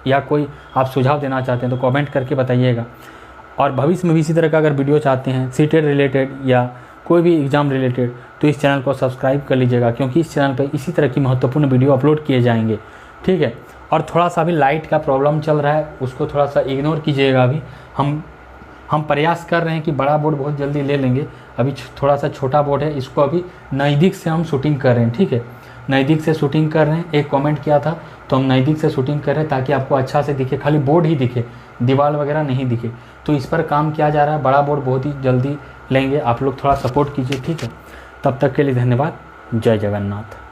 या कोई आप सुझाव देना चाहते हैं तो कमेंट करके बताइएगा। और भविष्य में भी इसी तरह का अगर वीडियो चाहते हैं सी-टेट रिलेटेड या कोई भी एग्ज़ाम रिलेटेड तो इस चैनल को सब्सक्राइब कर लीजिएगा, क्योंकि इस चैनल पर इसी तरह की महत्वपूर्ण वीडियो अपलोड किए जाएंगे, ठीक है। और थोड़ा सा अभी लाइट का प्रॉब्लम चल रहा है, उसको थोड़ा सा इग्नोर कीजिएगा। अभी हम प्रयास कर रहे हैं कि बड़ा बोर्ड बहुत जल्दी ले लेंगे, अभी थोड़ा सा छोटा बोर्ड है, इसको अभी नज़दीक से हम शूटिंग कर रहे हैं, ठीक है। नज़दीक से शूटिंग कर रहे हैं, एक कमेंट किया था तो हम नज़दीक से शूटिंग कर रहे हैं ताकि आपको अच्छा से दिखे, खाली बोर्ड ही दिखे, दीवार वगैरह नहीं दिखे। तो इस पर काम किया जा रहा है, बड़ा बोर्ड बहुत ही जल्दी लेंगे, आप लोग थोड़ा सपोर्ट कीजिए, ठीक है। तब तक के लिए धन्यवाद। जय जगन्नाथ।